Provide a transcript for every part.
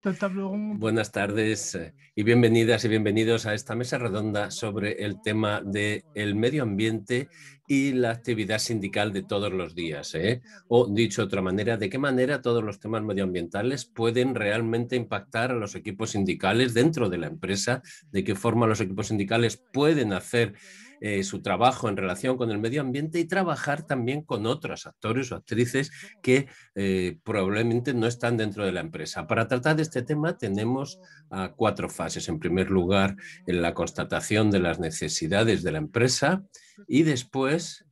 Buenas tardes y bienvenidas y bienvenidos a esta mesa redonda sobre el tema del medio ambiente y la actividad sindical de todos los días. O dicho de otra manera, ¿de qué manera todos los temas medioambientales pueden realmente impactar a los equipos sindicales dentro de la empresa? ¿De qué forma los equipos sindicales pueden hacer su trabajo en relación con el medio ambiente y trabajar también con otros actores o actrices que probablemente no están dentro de la empresa? Para tratar de este tema tenemos cuatro fases. En primer lugar, en la constatación de las necesidades de la empresa y después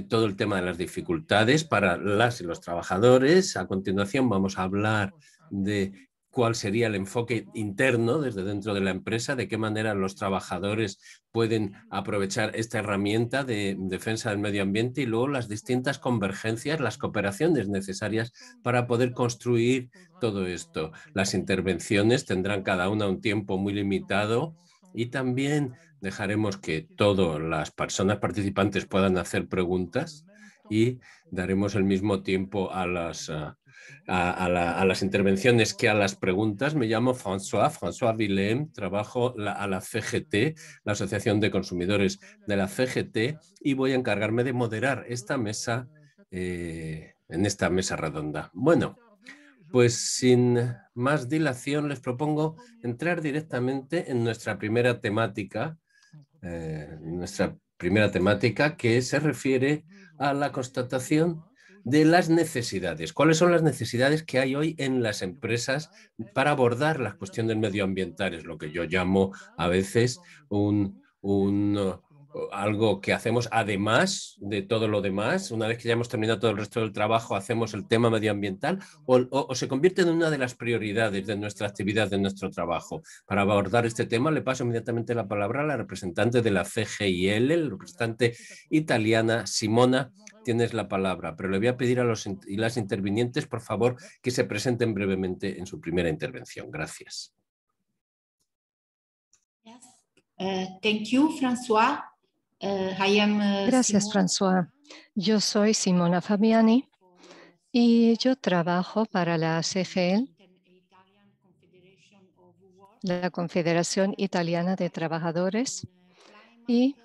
todo el tema de las dificultades para las y los trabajadores. A continuación vamos a hablar de cuál sería el enfoque interno desde dentro de la empresa, de qué manera los trabajadores pueden aprovechar esta herramienta de defensa del medio ambiente y luego las distintas convergencias, las cooperaciones necesarias para poder construir todo esto. Las intervenciones tendrán cada una un tiempo muy limitado y también dejaremos que todas las personas participantes puedan hacer preguntas y daremos el mismo tiempo a las intervenciones que a las preguntas. Me llamo François Villem, trabajo a la CGT, la Asociación de Consumidores de la CGT, y voy a encargarme de moderar esta mesa en esta mesa redonda. Bueno, pues sin más dilación les propongo entrar directamente en nuestra primera temática, que se refiere a la constatación de las necesidades. ¿Cuáles son las necesidades que hay hoy en las empresas para abordar la cuestión del medioambiental? Es lo que yo llamo a veces algo que hacemos además de todo lo demás. Una vez que ya hemos terminado todo el resto del trabajo, hacemos el tema medioambiental o se convierte en una de las prioridades de nuestra actividad, de nuestro trabajo. Para abordar este tema le paso inmediatamente la palabra a la representante de la CGIL, la representante italiana, Simona. Tienes la palabra, pero le voy a pedir a los y las intervinientes, por favor, que se presenten brevemente en su primera intervención. Gracias. Thank you, François. Gracias, François. Yo soy Simona Fabiani y yo trabajo para la CGL, la Confederación Italiana de Trabajadores, y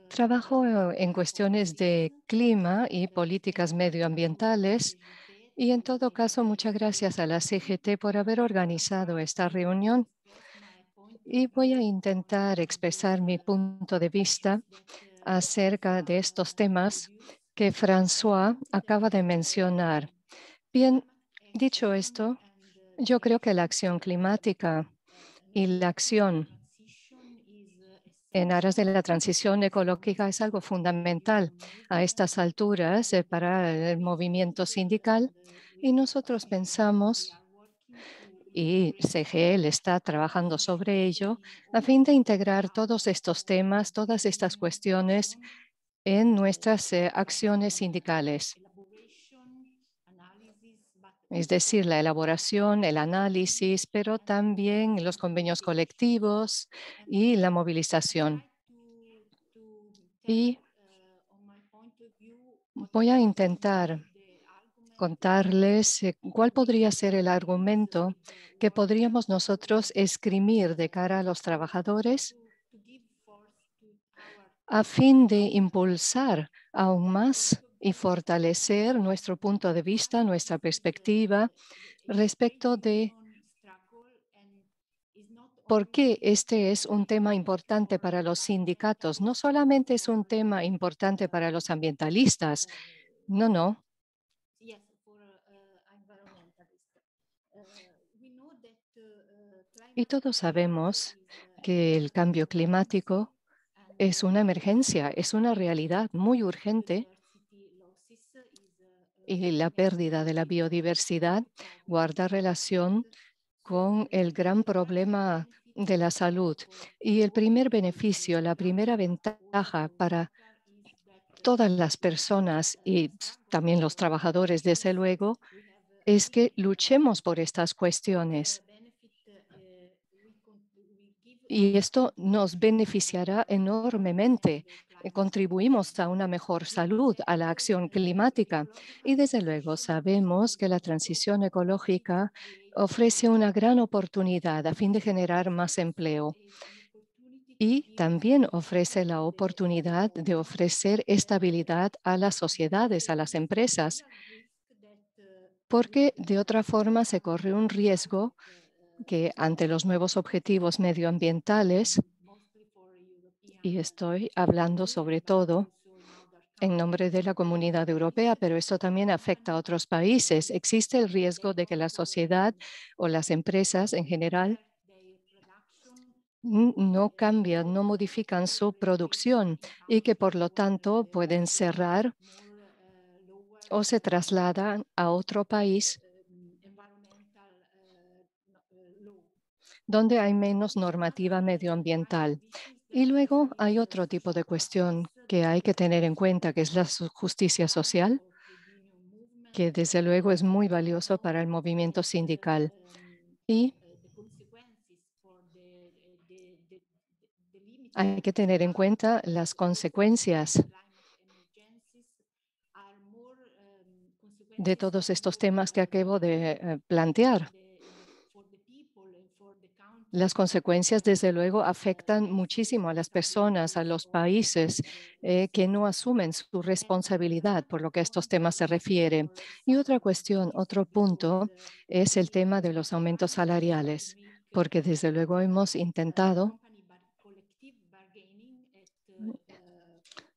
trabajo en cuestiones de clima y políticas medioambientales. Y en todo caso, muchas gracias a la CGT por haber organizado esta reunión. Y voy a intentar expresar mi punto de vista acerca de estos temas que François acaba de mencionar. Bien, dicho esto, yo creo que la acción climática y la acción en aras de la transición ecológica es algo fundamental a estas alturas para el movimiento sindical, y nosotros pensamos, y CGL está trabajando sobre ello, a fin de integrar todos estos temas, todas estas cuestiones en nuestras acciones sindicales. Es decir, la elaboración, el análisis, pero también los convenios colectivos y la movilización. Y voy a intentar contarles cuál podría ser el argumento que podríamos nosotros esgrimir de cara a los trabajadores a fin de impulsar aún más y fortalecer nuestro punto de vista, nuestra perspectiva respecto de por qué este es un tema importante para los sindicatos. No solamente es un tema importante para los ambientalistas, no. Y todos sabemos que el cambio climático es una emergencia, es una realidad muy urgente, y la pérdida de la biodiversidad guarda relación con el gran problema de la salud. Y el primer beneficio, la primera ventaja para todas las personas y también los trabajadores, desde luego, es que luchemos por estas cuestiones. Y esto nos beneficiará enormemente contribuimos a una mejor salud, a la acción climática. Y desde luego sabemos que la transición ecológica ofrece una gran oportunidad a fin de generar más empleo. Y también ofrece la oportunidad de ofrecer estabilidad a las sociedades, a las empresas, porque de otra forma se corre un riesgo que ante los nuevos objetivos medioambientales, y estoy hablando sobre todo en nombre de la Comunidad Europea, pero esto también afecta a otros países, existe el riesgo de que la sociedad o las empresas en general no cambian, no modifican su producción y que por lo tanto pueden cerrar o se trasladan a otro país donde hay menos normativa medioambiental. Y luego hay otro tipo de cuestión que hay que tener en cuenta, que es la justicia social, que desde luego es muy valioso para el movimiento sindical. Y hay que tener en cuenta las consecuencias de todos estos temas que acabo de plantear. Las consecuencias, desde luego, afectan muchísimo a las personas, a los países que no asumen su responsabilidad por lo que a estos temas se refiere. Y otra cuestión, otro punto, es el tema de los aumentos salariales, porque desde luego hemos intentado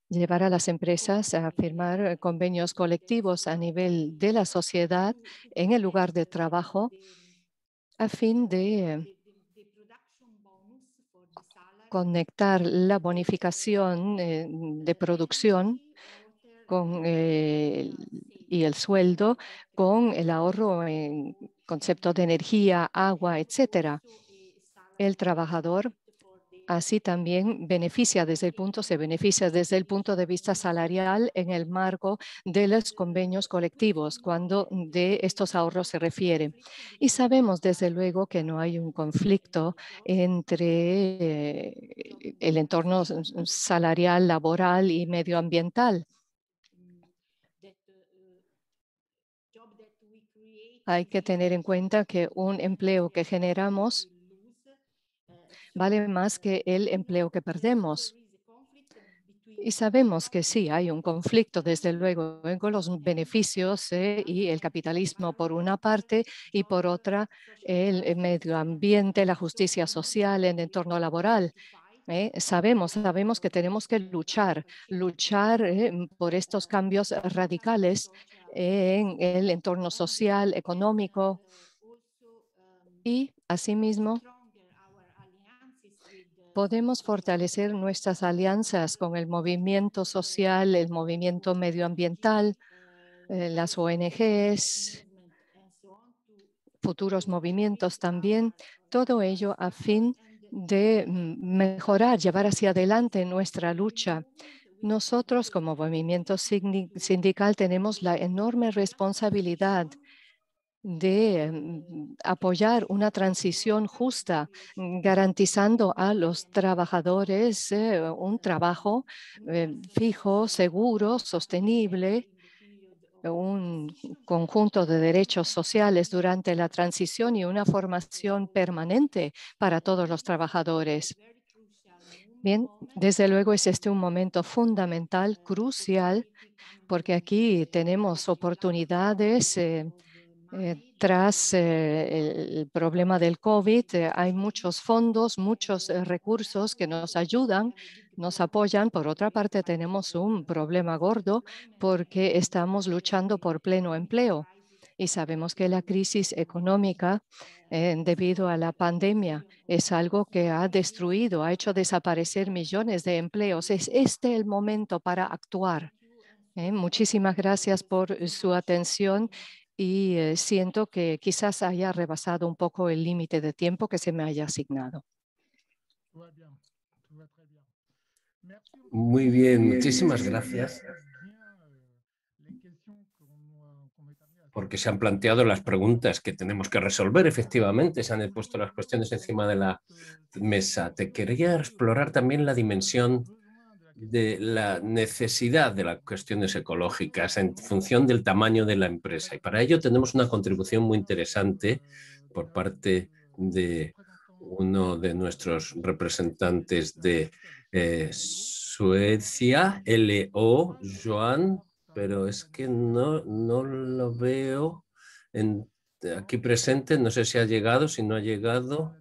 llevar a las empresas a firmar convenios colectivos a nivel de la sociedad en el lugar de trabajo a fin de conectar la bonificación de producción y el sueldo con el ahorro en concepto de energía, agua, etcétera. El trabajador así también se beneficia desde el punto de vista salarial en el marco de los convenios colectivos cuando de estos ahorros se refiere. Y sabemos desde luego que no hay un conflicto entre el entorno salarial, laboral y medioambiental. Hay que tener en cuenta que un empleo que generamos vale más que el empleo que perdemos. Y sabemos que sí, hay un conflicto, desde luego, con los beneficios y el capitalismo por una parte y por otra el medio ambiente, la justicia social, el entorno laboral. Sabemos que tenemos que luchar por estos cambios radicales en el entorno social, económico y, asimismo, podemos fortalecer nuestras alianzas con el movimiento social, el movimiento medioambiental, las ONGs, futuros movimientos también, todo ello a fin de mejorar, llevar hacia adelante nuestra lucha. Nosotros como movimiento sindical tenemos la enorme responsabilidad de apoyar una transición justa, garantizando a los trabajadores un trabajo fijo, seguro, sostenible, un conjunto de derechos sociales durante la transición y una formación permanente para todos los trabajadores. Bien, desde luego es un momento fundamental, crucial, porque aquí tenemos oportunidades tras el problema del COVID. Hay muchos fondos, muchos recursos que nos ayudan, nos apoyan. Por otra parte, tenemos un problema gordo porque estamos luchando por pleno empleo. Y sabemos que la crisis económica debido a la pandemia es algo que ha destruido, ha hecho desaparecer millones de empleos. Es este el momento para actuar. Muchísimas gracias por su atención y siento que quizás haya rebasado un poco el límite de tiempo que se me haya asignado. Muy bien, muchísimas gracias, porque se han planteado las preguntas que tenemos que resolver. Efectivamente, se han puesto las cuestiones encima de la mesa. Te quería explorar también la dimensión de la necesidad de las cuestiones ecológicas en función del tamaño de la empresa. Y para ello tenemos una contribución muy interesante por parte de uno de nuestros representantes de Suecia, LO, Joan, pero es que no lo veo aquí presente, no sé si ha llegado, si no ha llegado.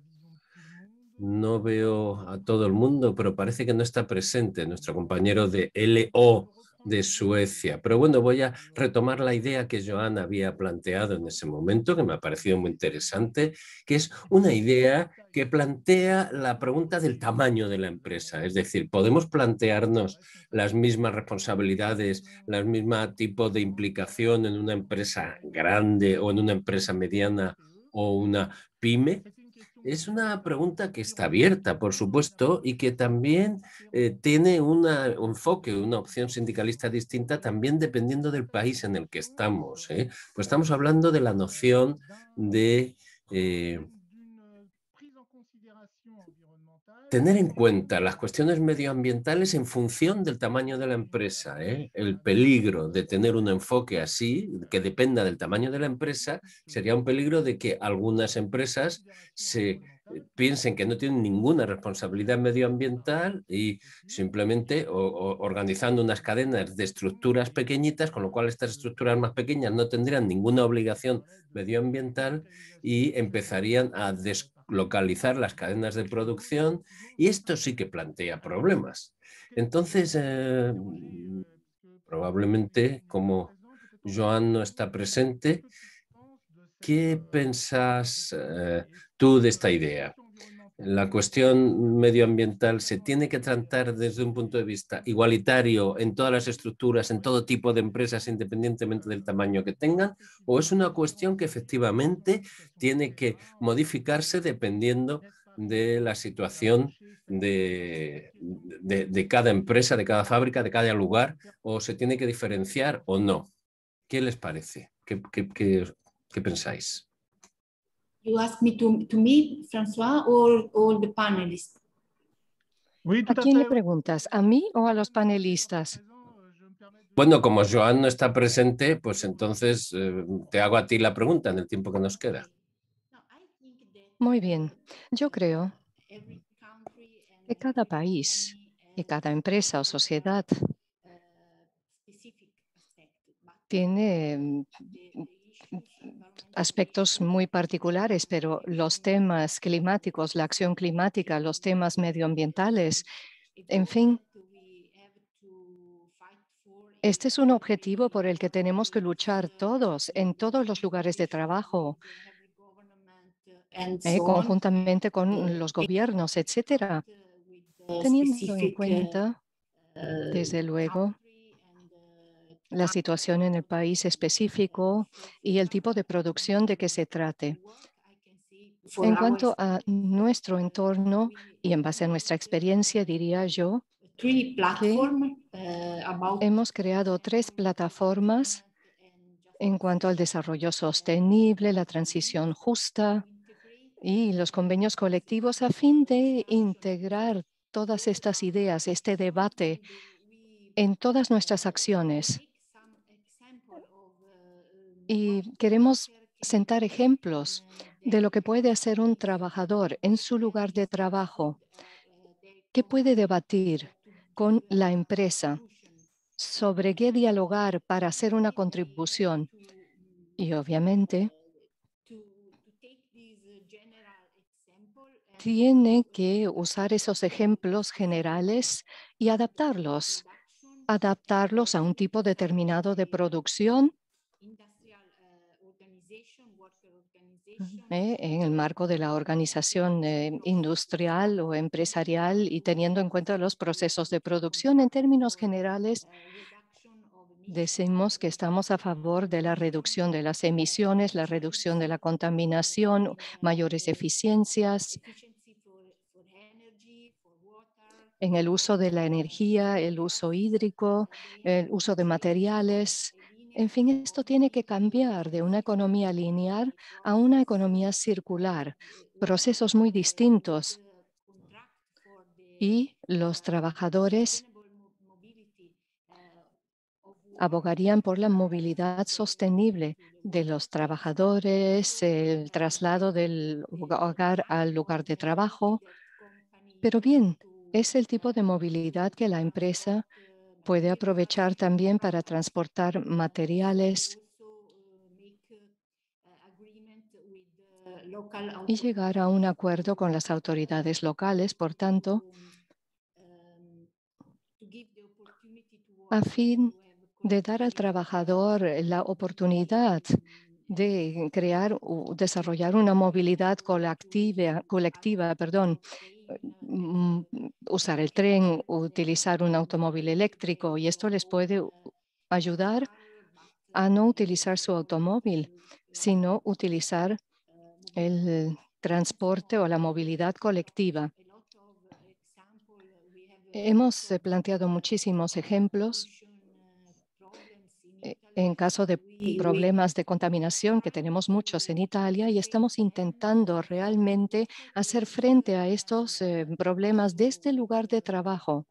No veo a todo el mundo, pero parece que no está presente nuestro compañero de LO de Suecia. Pero bueno, voy a retomar la idea que Joan había planteado en ese momento, que me ha parecido muy interesante, que es una idea que plantea la pregunta del tamaño de la empresa. Es decir, podemos plantearnos las mismas responsabilidades, el mismo tipo de implicación en una empresa grande o en una empresa mediana o una pyme. Es una pregunta que está abierta, por supuesto, y que también tiene un enfoque, una opción sindicalista distinta, también dependiendo del país en el que estamos. Pues estamos hablando de la noción de tener en cuenta las cuestiones medioambientales en función del tamaño de la empresa. El peligro de tener un enfoque así, que dependa del tamaño de la empresa, sería un peligro de que algunas empresas se piensen que no tienen ninguna responsabilidad medioambiental y simplemente organizando unas cadenas de estructuras pequeñitas, con lo cual estas estructuras más pequeñas no tendrían ninguna obligación medioambiental y empezarían a deslocalizar las cadenas de producción, y esto sí que plantea problemas. Entonces, probablemente, como Joan no está presente, ¿qué pensás tú de esta idea? La cuestión medioambiental se tiene que tratar desde un punto de vista igualitario en todas las estructuras, en todo tipo de empresas, independientemente del tamaño que tengan, o es una cuestión que efectivamente tiene que modificarse dependiendo de la situación de cada empresa, de cada fábrica, de cada lugar, o se tiene que diferenciar o no. ¿Qué les parece? ¿Qué pensáis? You ask me to me, François, or the panelists? ¿A quién le preguntas? ¿A mí o a los panelistas? Bueno, como Joan no está presente, pues entonces te hago a ti la pregunta en el tiempo que nos queda. Muy bien. Yo creo que cada país y cada empresa o sociedad tiene aspectos muy particulares, pero los temas climáticos, la acción climática, los temas medioambientales, en fin, este es un objetivo por el que tenemos que luchar todos, en todos los lugares de trabajo, conjuntamente con los gobiernos, etcétera, teniendo en cuenta, desde luego, la situación en el país específico y el tipo de producción de que se trate. En cuanto a nuestro entorno y en base a nuestra experiencia, diría yo que hemos creado 3 plataformas en cuanto al desarrollo sostenible, la transición justa y los convenios colectivos a fin de integrar todas estas ideas, este debate en todas nuestras acciones. Y queremos sentar ejemplos de lo que puede hacer un trabajador en su lugar de trabajo, que puede debatir con la empresa sobre qué dialogar para hacer una contribución. Y obviamente tiene que usar esos ejemplos generales y adaptarlos a un tipo determinado de producción en el marco de la organización industrial o empresarial y teniendo en cuenta los procesos de producción. En términos generales, decimos que estamos a favor de la reducción de las emisiones, la reducción de la contaminación, mayores eficiencias en el uso de la energía, el uso hídrico, el uso de materiales. En fin, esto tiene que cambiar de una economía lineal a una economía circular, procesos muy distintos. Y los trabajadores abogarían por la movilidad sostenible de los trabajadores, el traslado del hogar al lugar de trabajo. Pero bien, es el tipo de movilidad que la empresa puede aprovechar también para transportar materiales y llegar a un acuerdo con las autoridades locales, por tanto, a fin de dar al trabajador la oportunidad de crear o desarrollar una movilidad colectiva, mm, usar el tren, utilizar un automóvil eléctrico, y esto les puede ayudar a no utilizar su automóvil, sino utilizar el transporte o la movilidad colectiva. Hemos planteado muchísimos ejemplos en caso de problemas de contaminación, que tenemos muchos en Italia, y estamos intentando realmente hacer frente a estos problemas desde el lugar de trabajo.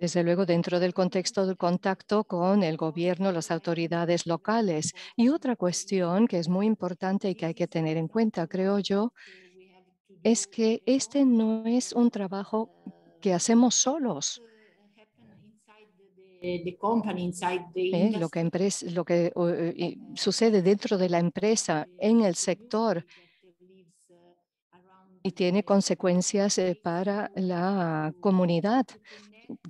Desde luego, dentro del contexto del contacto con el gobierno, las autoridades locales. Y otra cuestión que es muy importante y que hay que tener en cuenta, creo yo, es que este no es un trabajo que hacemos solos. Lo que sucede dentro de la empresa, en el sector, y tiene consecuencias para la comunidad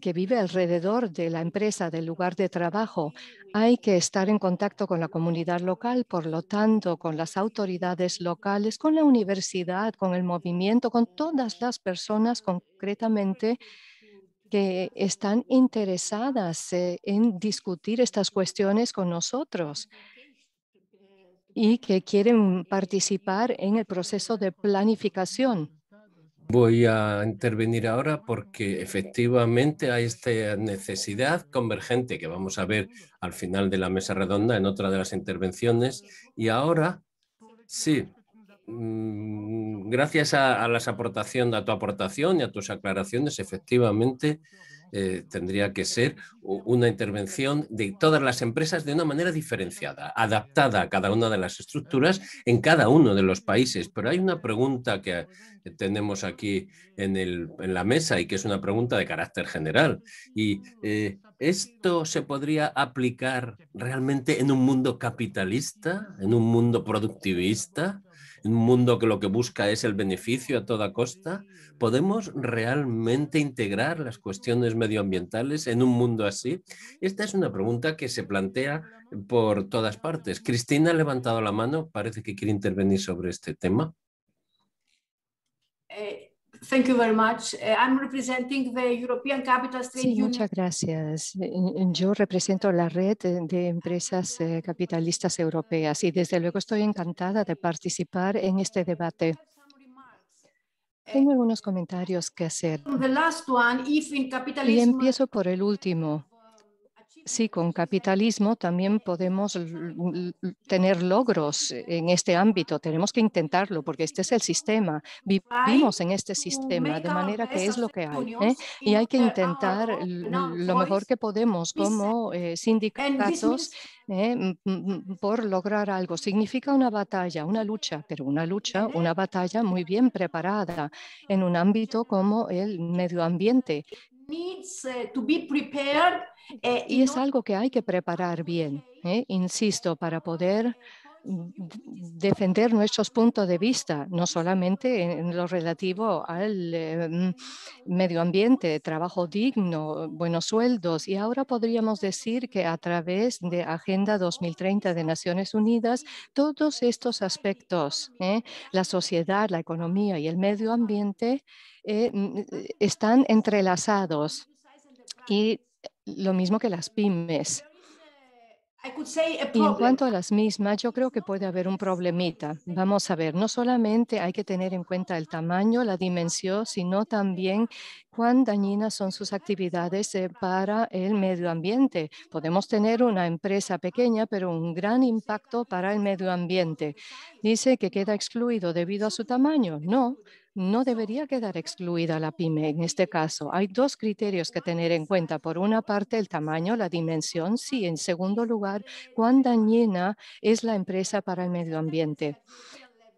que vive alrededor de la empresa, del lugar de trabajo. Hay que estar en contacto con la comunidad local, por lo tanto, con las autoridades locales, con la universidad, con el movimiento, con todas las personas concretamente que están interesadas en discutir estas cuestiones con nosotros y que quieren participar en el proceso de planificación. Voy a intervenir ahora porque efectivamente hay esta necesidad convergente que vamos a ver al final de la mesa redonda en otra de las intervenciones. Y ahora, sí, gracias a tu aportación y a tus aclaraciones, efectivamente, tendría que ser una intervención de todas las empresas de una manera diferenciada, adaptada a cada una de las estructuras en cada uno de los países. Pero hay una pregunta que tenemos aquí en la mesa y que es una pregunta de carácter general. Y ¿esto se podría aplicar realmente en un mundo capitalista, en un mundo productivista? ¿En un mundo que lo que busca es el beneficio a toda costa? ¿Podemos realmente integrar las cuestiones medioambientales en un mundo así? Esta es una pregunta que se plantea por todas partes. Cristina ha levantado la mano, parece que quiere intervenir sobre este tema. Thank you very much. I'm representing the European Capital Trade Sí, Union. muchas gracias. Yo represento la red de empresas capitalistas europeas y desde luego estoy encantada de participar en este debate. Tengo algunos comentarios que hacer. The last one, if in Y capitalism, empiezo por el último. Sí, con capitalismo también podemos tener logros en este ámbito. Tenemos que intentarlo porque este es el sistema. Vivimos en este sistema, de manera que es lo que hay. Y hay que intentar lo mejor que podemos como sindicatos por lograr algo. Significa una batalla, una lucha, pero una batalla muy bien preparada en un ámbito como el medio ambiente. needs to be prepared. Y es algo que hay que preparar bien, insisto, para poder defender nuestros puntos de vista, no solamente en lo relativo al medio ambiente, trabajo digno, buenos sueldos. Y ahora podríamos decir que a través de Agenda 2030 de Naciones Unidas, todos estos aspectos, la sociedad, la economía y el medio ambiente, están entrelazados. Y lo mismo que las pymes. Y en cuanto a las mismas, yo creo que puede haber un problemita. Vamos a ver, no solamente hay que tener en cuenta el tamaño, la dimensión, sino también cuán dañinas son sus actividades para el medio ambiente. Podemos tener una empresa pequeña, pero un gran impacto para el medio ambiente. ¿Dice que queda excluido debido a su tamaño? No. no debería quedar excluida la pyme en este caso. Hay dos criterios que tener en cuenta. Por una parte, el tamaño, la dimensión. Sí, en segundo lugar, cuán dañina es la empresa para el medio ambiente.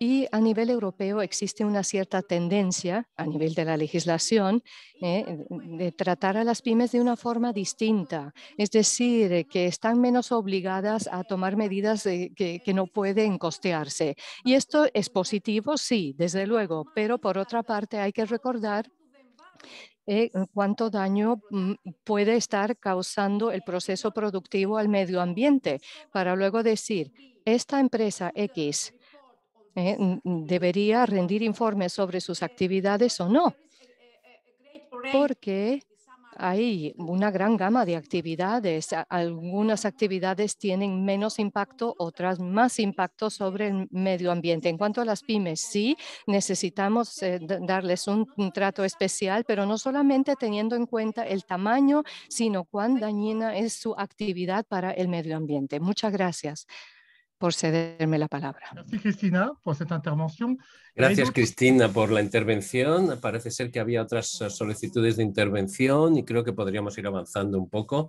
Y a nivel europeo existe una cierta tendencia, a nivel de la legislación, de tratar a las pymes de una forma distinta. Es decir, que están menos obligadas a tomar medidas que no pueden costearse. Y esto es positivo, sí, desde luego, pero por otra parte hay que recordar cuánto daño puede estar causando el proceso productivo al medio ambiente, para luego decir, esta empresa X debería rendir informes sobre sus actividades o no, porque hay una gran gama de actividades. Algunas actividades tienen menos impacto, otras más impacto sobre el medio ambiente. En cuanto a las pymes, sí, necesitamos darles un trato especial, pero no solamente teniendo en cuenta el tamaño, sino cuán dañina es su actividad para el medio ambiente. Muchas gracias por cederme la palabra. Merci Cristina por esta intervención. Gracias, Cristina, por la intervención. Parece ser que había otras solicitudes de intervención y creo que podríamos ir avanzando un poco.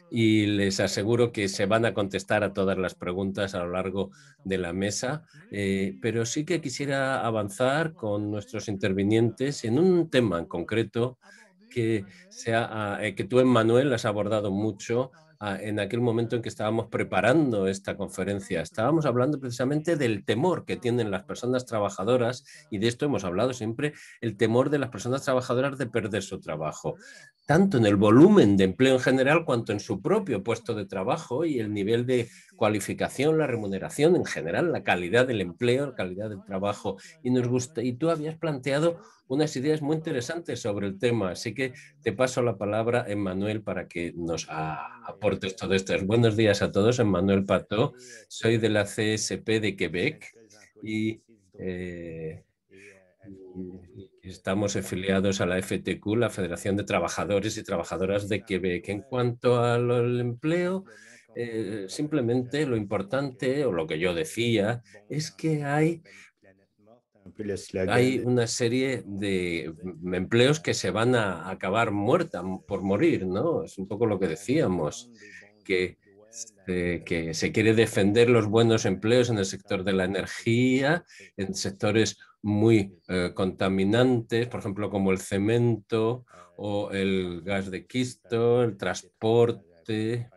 Y les aseguro que se van a contestar a todas las preguntas a lo largo de la mesa. Pero sí que quisiera avanzar con nuestros intervinientes en un tema en concreto que tú, Emmanuel, has abordado mucho en aquel momento en que estábamos preparando esta conferencia. Estábamos hablando precisamente del temor que tienen las personas trabajadoras, y de esto hemos hablado siempre, el temor de las personas trabajadoras de perder su trabajo, tanto en el volumen de empleo en general cuanto en su propio puesto de trabajo y el nivel de cualificación, la remuneración en general, la calidad del empleo, la calidad del trabajo. Y tú habías planteado unas ideas muy interesantes sobre el tema, así que te paso la palabra, Emmanuel, para que nos aportes todo esto. Buenos días a todos, Emmanuel Pato, soy de la CSP de Quebec y estamos afiliados a la FTQ, la Federación de Trabajadores y Trabajadoras de Quebec. En cuanto al empleo, simplemente lo importante, o lo que yo decía, es que hay una serie de empleos que se van a acabar por morir, ¿no? Es un poco lo que decíamos, que se quiere defender los buenos empleos en el sector de la energía, en sectores muy contaminantes, por ejemplo, como el cemento o el gas de quisto, el transporte,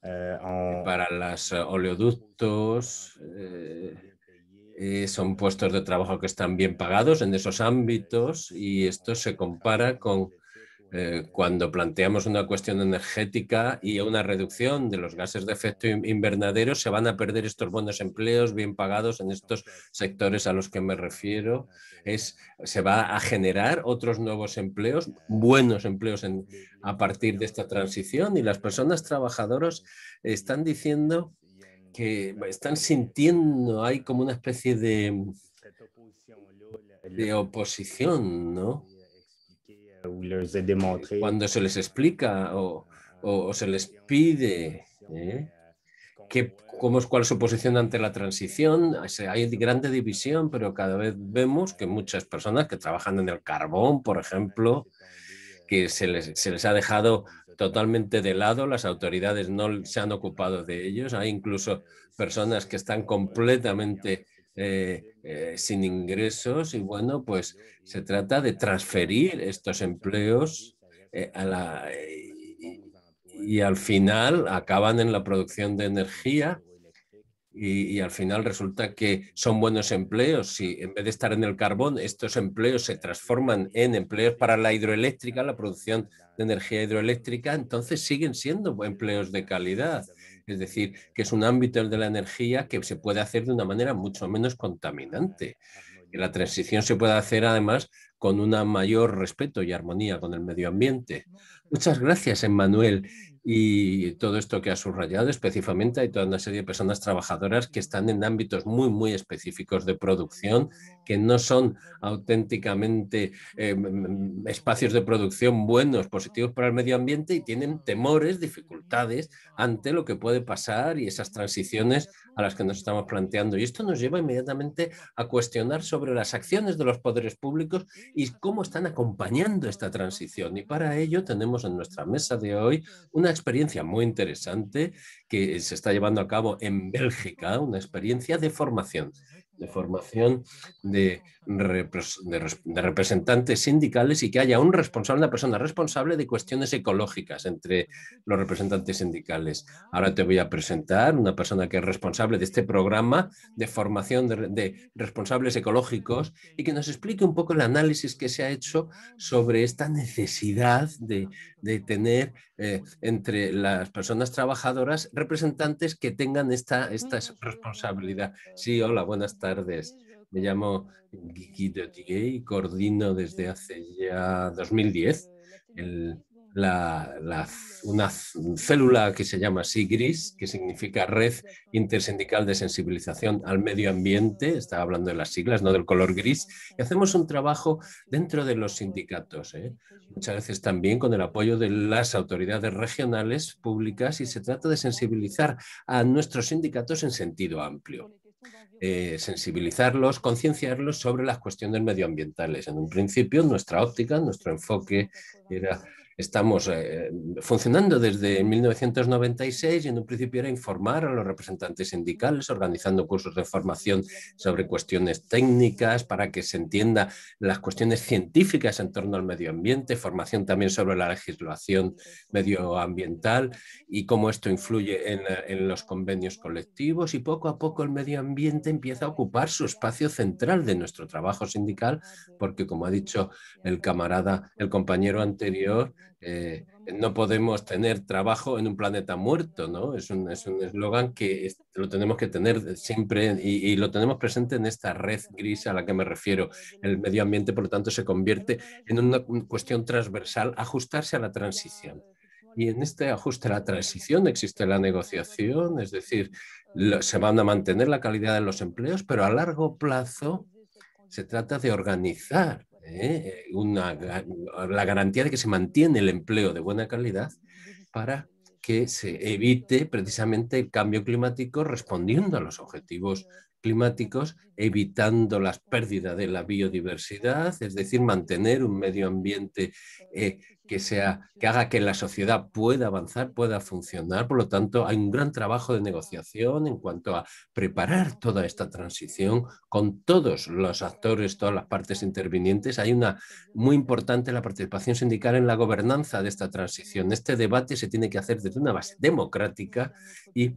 para los oleoductos. Son puestos de trabajo que están bien pagados en esos ámbitos, y esto se compara con cuando planteamos una cuestión energética y una reducción de los gases de efecto invernadero. Se van a perder estos buenos empleos bien pagados en estos sectores a los que me refiero. Se va a generar otros nuevos empleos, buenos empleos a partir de esta transición, y las personas trabajadoras están diciendo que están sintiendo, hay como una especie de oposición, ¿no? Cuando se les explica o se les pide cuál es su posición ante la transición, hay grande división, pero cada vez vemos que muchas personas que trabajan en el carbón, por ejemplo, que se les ha dejado totalmente de lado, las autoridades no se han ocupado de ellos. Hay incluso personas que están completamente sin ingresos, y bueno, pues se trata de transferir estos empleos y al final acaban en la producción de energía. Y al final resulta que son buenos empleos. Si en vez de estar en el carbón, estos empleos se transforman en empleos para la hidroeléctrica, la producción de energía hidroeléctrica, entonces siguen siendo empleos de calidad. Es decir, que es un ámbito, el de la energía, que se puede hacer de una manera mucho menos contaminante. Que la transición se puede hacer además con un mayor respeto y armonía con el medio ambiente. Muchas gracias, Emmanuel. Y todo esto que has subrayado, específicamente hay toda una serie de personas trabajadoras que están en ámbitos muy, muy específicos de producción, que no son auténticamente espacios de producción buenos, positivos para el medio ambiente, y tienen temores, dificultades ante lo que puede pasar y esas transiciones a las que nos estamos planteando. Y esto nos lleva inmediatamente a cuestionar sobre las acciones de los poderes públicos y cómo están acompañando esta transición. Y para ello tenemos en nuestra mesa de hoy una experiencia muy interesante que se está llevando a cabo en Bélgica, una experiencia de formación de representantes sindicales, y que haya un responsable, una persona responsable de cuestiones ecológicas entre los representantes sindicales. Ahora te voy a presentar una persona que es responsable de este programa de formación de responsables ecológicos y que nos explique un poco el análisis que se ha hecho sobre esta necesidad de tener entre las personas trabajadoras representantes que tengan esta responsabilidad. Sí, hola, buenas tardes. Me llamo Guy Dodier y coordino desde hace ya 2010 una célula que se llama así GRIS, que significa Red Intersindical de Sensibilización al Medio Ambiente. Estaba hablando de las siglas, no del color gris. Y hacemos un trabajo dentro de los sindicatos, muchas veces también con el apoyo de las autoridades regionales públicas, y se trata de sensibilizar a nuestros sindicatos en sentido amplio. Sensibilizarlos, concienciarlos sobre las cuestiones medioambientales. En un principio, nuestra óptica, nuestro enfoque era... Estamos funcionando desde 1996 y en un principio era informar a los representantes sindicales, organizando cursos de formación sobre cuestiones técnicas para que se entienda las cuestiones científicas en torno al medio ambiente, formación también sobre la legislación medioambiental y cómo esto influye en los convenios colectivos, y poco a poco el medio ambiente empieza a ocupar su espacio central de nuestro trabajo sindical, porque como ha dicho el compañero anterior, no podemos tener trabajo en un planeta muerto, ¿no? Es un eslogan que lo tenemos que tener siempre y lo tenemos presente en esta red gris a la que me refiero. El medio ambiente, por lo tanto, se convierte en una cuestión transversal, ajustarse a la transición. Y en este ajuste a la transición existe la negociación, es decir, se van a mantener la calidad de los empleos, pero a largo plazo se trata de organizar la garantía de que se mantiene el empleo de buena calidad para que se evite precisamente el cambio climático, respondiendo a los objetivos climáticos, evitando las pérdidas de la biodiversidad, es decir, mantener un medio ambiente que haga que la sociedad pueda avanzar, pueda funcionar. Por lo tanto, hay un gran trabajo de negociación en cuanto a preparar toda esta transición con todos los actores, todas las partes intervinientes. Hay una muy importante la participación sindical en la gobernanza de esta transición. Este debate se tiene que hacer desde una base democrática y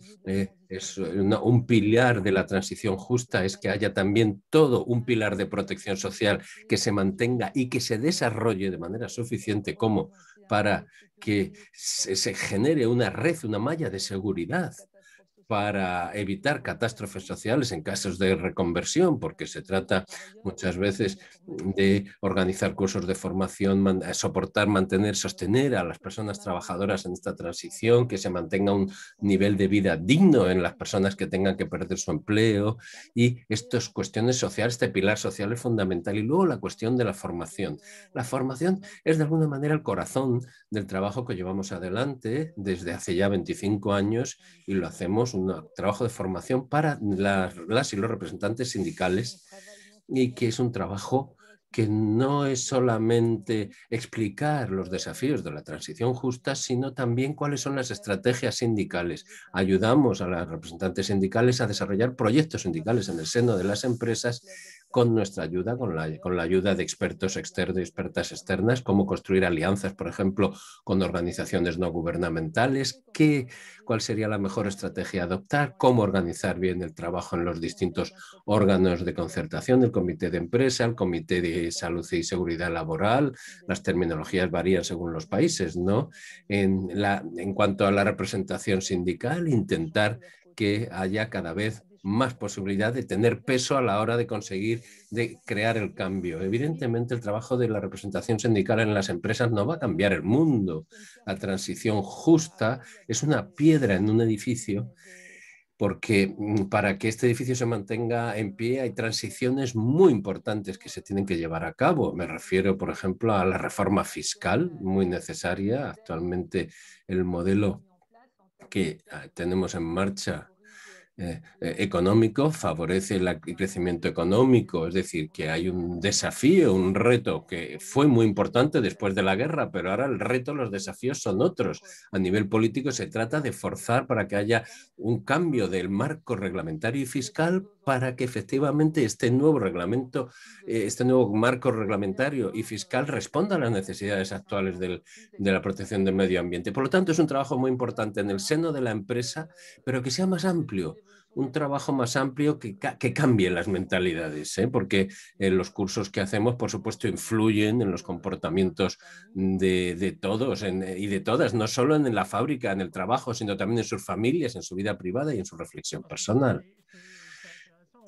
es un pilar de la transición justa, es que haya también todo un pilar de protección social que se mantenga y que se desarrolle de manera suficiente como para que se genere una red, una malla de seguridad para evitar catástrofes sociales en casos de reconversión, porque se trata muchas veces de organizar cursos de formación, soportar, mantener, sostener a las personas trabajadoras en esta transición, que se mantenga un nivel de vida digno en las personas que tengan que perder su empleo, y estas cuestiones sociales, este pilar social es fundamental. Y luego la cuestión de la formación. La formación es de alguna manera el corazón del trabajo que llevamos adelante desde hace ya 25 años, y lo hacemos un trabajo de formación para las y los representantes sindicales, y que es un trabajo que no es solamente explicar los desafíos de la transición justa, sino también cuáles son las estrategias sindicales. Ayudamos a las representantes sindicales a desarrollar proyectos sindicales en el seno de las empresas con nuestra ayuda, con la ayuda de expertos externos y expertas externas, cómo construir alianzas, por ejemplo, con organizaciones no gubernamentales, cuál sería la mejor estrategia a adoptar, cómo organizar bien el trabajo en los distintos órganos de concertación, el comité de empresa, el comité de salud y seguridad laboral. Las terminologías varían según los países, ¿no? En cuanto a la representación sindical, intentar que haya cada vez más posibilidad de tener peso a la hora de conseguir de crear el cambio. Evidentemente, el trabajo de la representación sindical en las empresas no va a cambiar el mundo. La transición justa es una piedra en un edificio, porque para que este edificio se mantenga en pie hay transiciones muy importantes que se tienen que llevar a cabo. Me refiero, por ejemplo, a la reforma fiscal, muy necesaria. Actualmente el modelo que tenemos en marcha económico favorece el crecimiento económico, es decir, que hay un desafío, un reto que fue muy importante después de la guerra, pero ahora el reto, los desafíos son otros. A nivel político se trata de forzar para que haya un cambio del marco reglamentario y fiscal para que efectivamente este nuevo reglamento, este nuevo marco reglamentario y fiscal responda a las necesidades actuales de la protección del medio ambiente. Por lo tanto, es un trabajo muy importante en el seno de la empresa, pero que sea más amplio, un trabajo más amplio que cambie las mentalidades, porque los cursos que hacemos, por supuesto, influyen en los comportamientos de todos y de todas, no solo en la fábrica, en el trabajo, sino también en sus familias, en su vida privada y en su reflexión personal.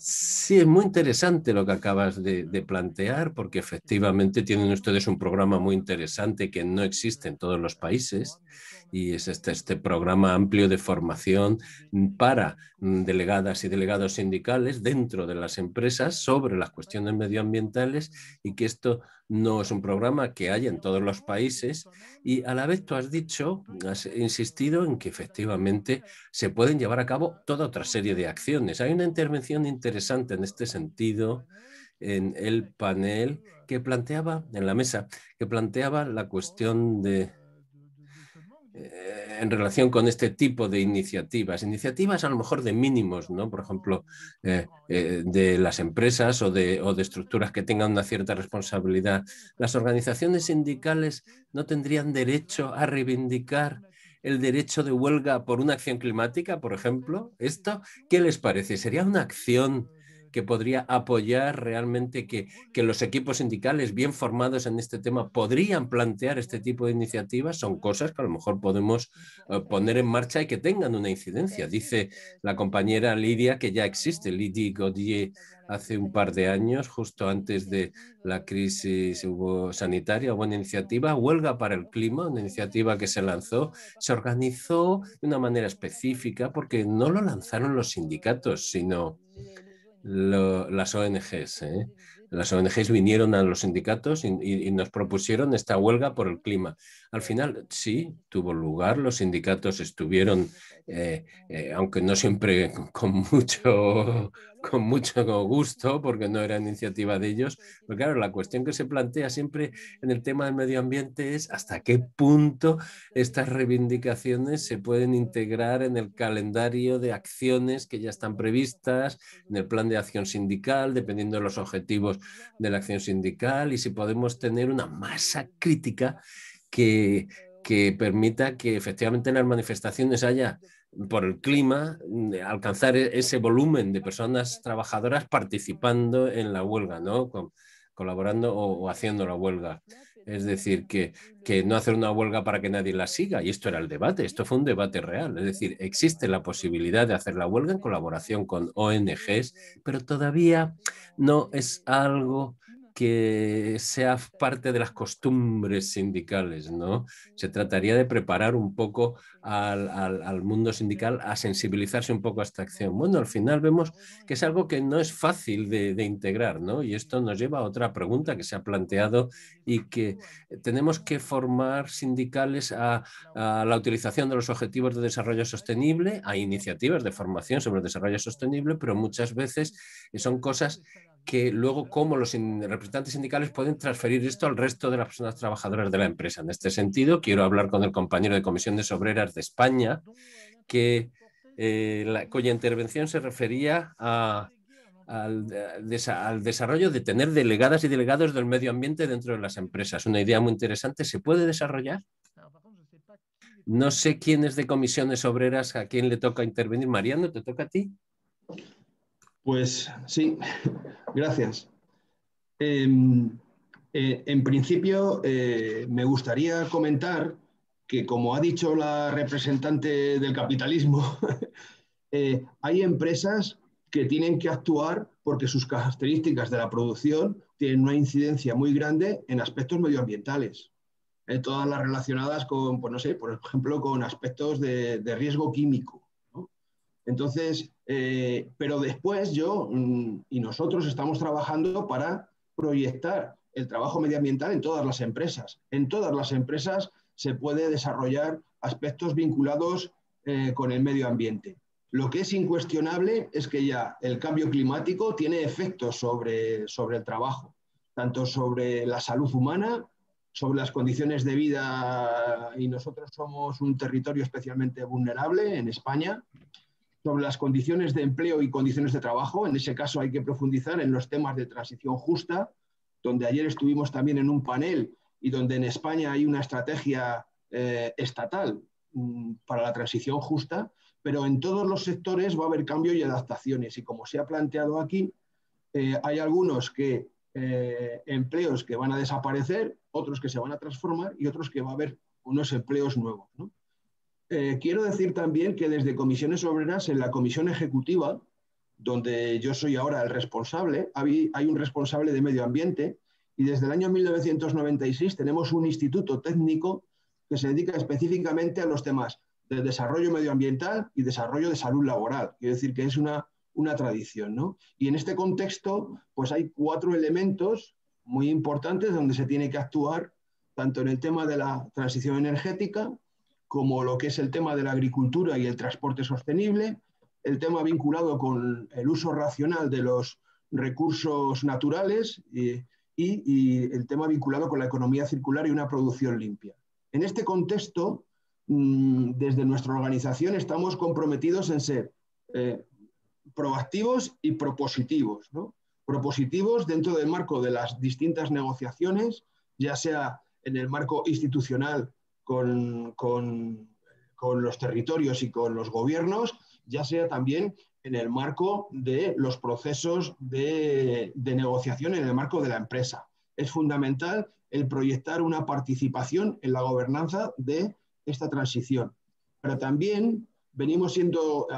Sí, es muy interesante lo que acabas de plantear, porque efectivamente tienen ustedes un programa muy interesante que no existe en todos los países, y es este programa amplio de formación para delegadas y delegados sindicales dentro de las empresas sobre las cuestiones medioambientales, y que esto no es un programa que haya en todos los países. Y a la vez tú has dicho, has insistido en que efectivamente se pueden llevar a cabo toda otra serie de acciones. Hay una intervención interesante en este sentido en el panel que planteaba, en la mesa, que planteaba la cuestión de en relación con este tipo de iniciativas a lo mejor de mínimos, ¿no? Por ejemplo, de las empresas o de estructuras que tengan una cierta responsabilidad. Las organizaciones sindicales no tendrían derecho a reivindicar el derecho de huelga por una acción climática, por ejemplo. ¿Esto qué les parece? ¿Sería una acción que podría apoyar realmente que los equipos sindicales bien formados en este tema podrían plantear este tipo de iniciativas? Son cosas que a lo mejor podemos poner en marcha y que tengan una incidencia. Dice la compañera Lidia que ya existe, Lydie Gaudier, hace un par de años, justo antes de la crisis sanitaria, hubo una iniciativa, Huelga para el Clima, una iniciativa que se lanzó, se organizó de una manera específica, porque no lo lanzaron los sindicatos, sino las ONGs. Las ONGs vinieron a los sindicatos y nos propusieron esta huelga por el clima. Al final, sí, tuvo lugar, los sindicatos estuvieron, aunque no siempre con mucho gusto, porque no era iniciativa de ellos. Pero claro, la cuestión que se plantea siempre en el tema del medio ambiente es hasta qué punto estas reivindicaciones se pueden integrar en el calendario de acciones que ya están previstas, en el plan de acción sindical, dependiendo de los objetivos de la acción sindical, y si podemos tener una masa crítica que permita que efectivamente en las manifestaciones haya, por el clima, alcanzar ese volumen de personas trabajadoras participando en la huelga, ¿no? Colaborando o haciendo la huelga. Es decir, que no hacer una huelga para que nadie la siga. Y esto era el debate, esto fue un debate real. Es decir, existe la posibilidad de hacer la huelga en colaboración con ONGs, pero todavía no es algo que sea parte de las costumbres sindicales, ¿no? Se trataría de preparar un poco al mundo sindical a sensibilizarse un poco a esta acción. Bueno, al final vemos que es algo que no es fácil de integrar, ¿no? Y esto nos lleva a otra pregunta que se ha planteado, y que tenemos que formar sindicales a la utilización de los objetivos de desarrollo sostenible, a iniciativas de formación sobre el desarrollo sostenible, pero muchas veces son cosas que luego cómo los representantes sindicales pueden transferir esto al resto de las personas trabajadoras de la empresa. En este sentido, quiero hablar con el compañero de Comisiones Obreras de España, cuya intervención se refería al desarrollo de tener delegadas y delegados del medio ambiente dentro de las empresas. Una idea muy interesante. ¿Se puede desarrollar? No sé quién es de Comisiones Obreras, a quién le toca intervenir. Mariano, ¿te toca a ti? Pues sí, gracias. En principio, me gustaría comentar que, como ha dicho la representante del capitalismo, hay empresas que tienen que actuar porque sus características de la producción tienen una incidencia muy grande en aspectos medioambientales. Todas las relacionadas con, pues no sé, por ejemplo, con aspectos de riesgo químico, ¿no? Entonces, pero después yo y nosotros estamos trabajando para proyectar el trabajo medioambiental en todas las empresas. En todas las empresas se puede desarrollar aspectos vinculados con el medio ambiente. Lo que es incuestionable es que ya el cambio climático tiene efectos sobre el trabajo, tanto sobre la salud humana, sobre las condiciones de vida, y nosotros somos un territorio especialmente vulnerable en España, sobre las condiciones de empleo y condiciones de trabajo. En ese caso hay que profundizar en los temas de transición justa, donde ayer estuvimos también en un panel y donde en España hay una estrategia estatal para la transición justa, pero en todos los sectores va a haber cambio y adaptaciones. Y como se ha planteado aquí, hay algunos empleos que van a desaparecer, otros que se van a transformar y otros que va a haber unos empleos nuevos, ¿no? Quiero decir también que desde Comisiones Obreras, en la comisión ejecutiva, donde yo soy ahora el responsable, hay un responsable de medio ambiente, y desde el año 1996 tenemos un instituto técnico que se dedica específicamente a los temas de desarrollo medioambiental y desarrollo de salud laboral. Quiero decir que es una tradición, ¿no? Y en este contexto, pues hay 4 elementos muy importantes donde se tiene que actuar, tanto en el tema de la transición energética, como lo que es el tema de la agricultura y el transporte sostenible, el tema vinculado con el uso racional de los recursos naturales y el tema vinculado con la economía circular y una producción limpia. En este contexto, desde nuestra organización estamos comprometidos en ser proactivos y propositivos, ¿no? Propositivos dentro del marco de las distintas negociaciones, ya sea en el marco institucional con los territorios y con los gobiernos, ya sea también en el marco de los procesos de negociación en el marco de la empresa. Es fundamental el proyectar una participación en la gobernanza de esta transición. Pero también venimos siendo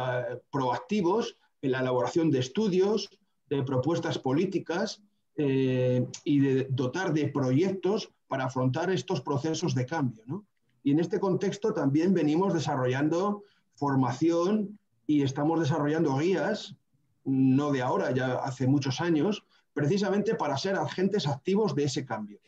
proactivos en la elaboración de estudios, de propuestas políticas y de dotar de proyectos para afrontar estos procesos de cambio, ¿no? Y en este contexto también venimos desarrollando formación y estamos desarrollando guías, no de ahora, ya hace muchos años, precisamente para ser agentes activos de ese cambio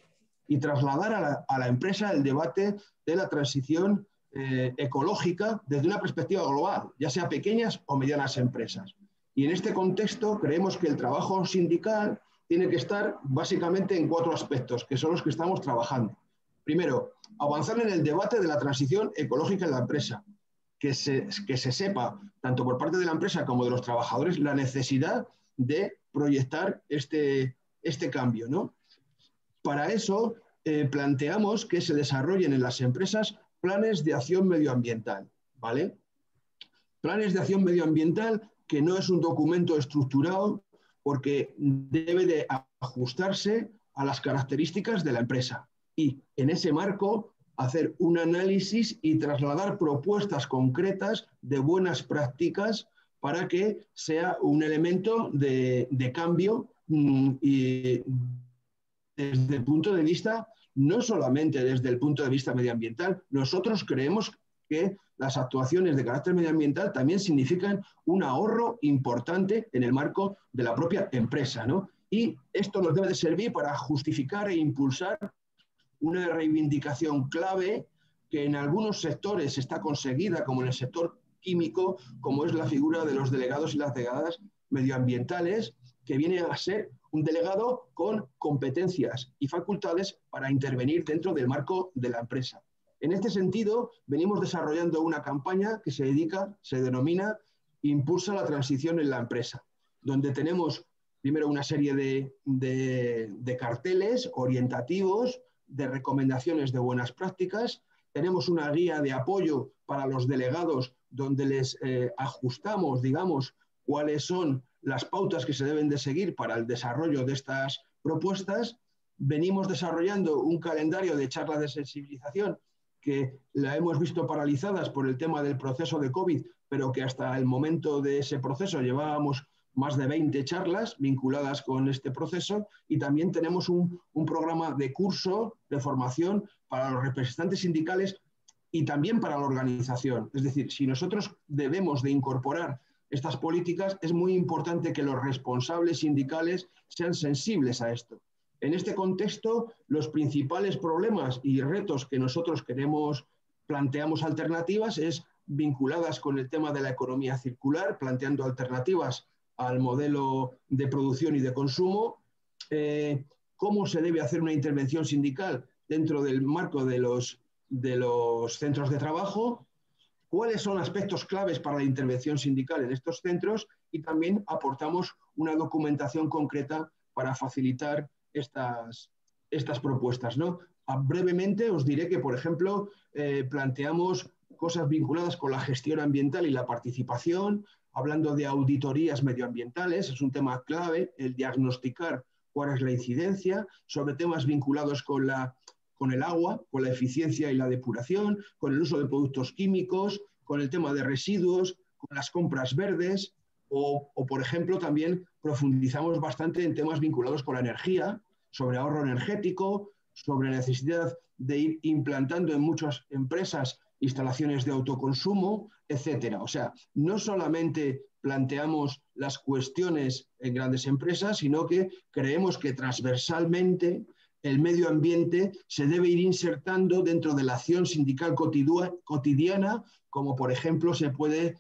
y trasladar a la empresa el debate de la transición ecológica desde una perspectiva global, ya sea pequeñas o medianas empresas. Y en este contexto creemos que el trabajo sindical tiene que estar básicamente en 4 aspectos, que son los que estamos trabajando. Primero, avanzar en el debate de la transición ecológica en la empresa, que se sepa, tanto por parte de la empresa como de los trabajadores, la necesidad de proyectar este cambio, ¿no? Para eso planteamos que se desarrollen en las empresas planes de acción medioambiental, ¿vale? Planes de acción medioambiental que no es un documento estructurado porque debe de ajustarse a las características de la empresa y en ese marco hacer un análisis y trasladar propuestas concretas de buenas prácticas para que sea un elemento de cambio y desde el punto de vista, no solamente desde el punto de vista medioambiental, nosotros creemos que las actuaciones de carácter medioambiental también significan un ahorro importante en el marco de la propia empresa, ¿no? Y esto nos debe de servir para justificar e impulsar una reivindicación clave que en algunos sectores está conseguida, como en el sector químico, como es la figura de los delegados y las delegadas medioambientales, que viene a ser un delegado con competencias y facultades para intervenir dentro del marco de la empresa. En este sentido, venimos desarrollando una campaña que se denomina Impulsa la transición en la empresa, donde tenemos primero una serie de carteles orientativos, de recomendaciones de buenas prácticas. Tenemos una guía de apoyo para los delegados donde les ajustamos, digamos, cuáles son las pautas que se deben de seguir para el desarrollo de estas propuestas. Venimos desarrollando un calendario de charlas de sensibilización que la hemos visto paralizadas por el tema del proceso de COVID, pero que hasta el momento de ese proceso llevábamos más de 20 charlas vinculadas con este proceso y también tenemos un programa de curso, de formación para los representantes sindicales y también para la organización. Es decir, si nosotros debemos de incorporar estas políticas, es muy importante que los responsables sindicales sean sensibles a esto. En este contexto, los principales problemas y retos que nosotros planteamos alternativas es vinculadas con el tema de la economía circular, planteando alternativas al modelo de producción y de consumo, cómo se debe hacer una intervención sindical dentro del marco de los centros de trabajo, cuáles son aspectos claves para la intervención sindical en estos centros, y también aportamos una documentación concreta para facilitar estas propuestas, ¿no? Brevemente os diré que, por ejemplo, planteamos cosas vinculadas con la gestión ambiental y la participación, hablando de auditorías medioambientales, es un tema clave, el diagnosticar cuál es la incidencia, sobre temas vinculados con el agua, con la eficiencia y la depuración, con el uso de productos químicos, con el tema de residuos, con las compras verdes, o por ejemplo, también profundizamos bastante en temas vinculados con la energía, sobre ahorro energético, sobre la necesidad de ir implantando en muchas empresas instalaciones de autoconsumo, etcétera. O sea, no solamente planteamos las cuestiones en grandes empresas, sino que creemos que transversalmente el medio ambiente se debe ir insertando dentro de la acción sindical cotidiana, como por ejemplo se puede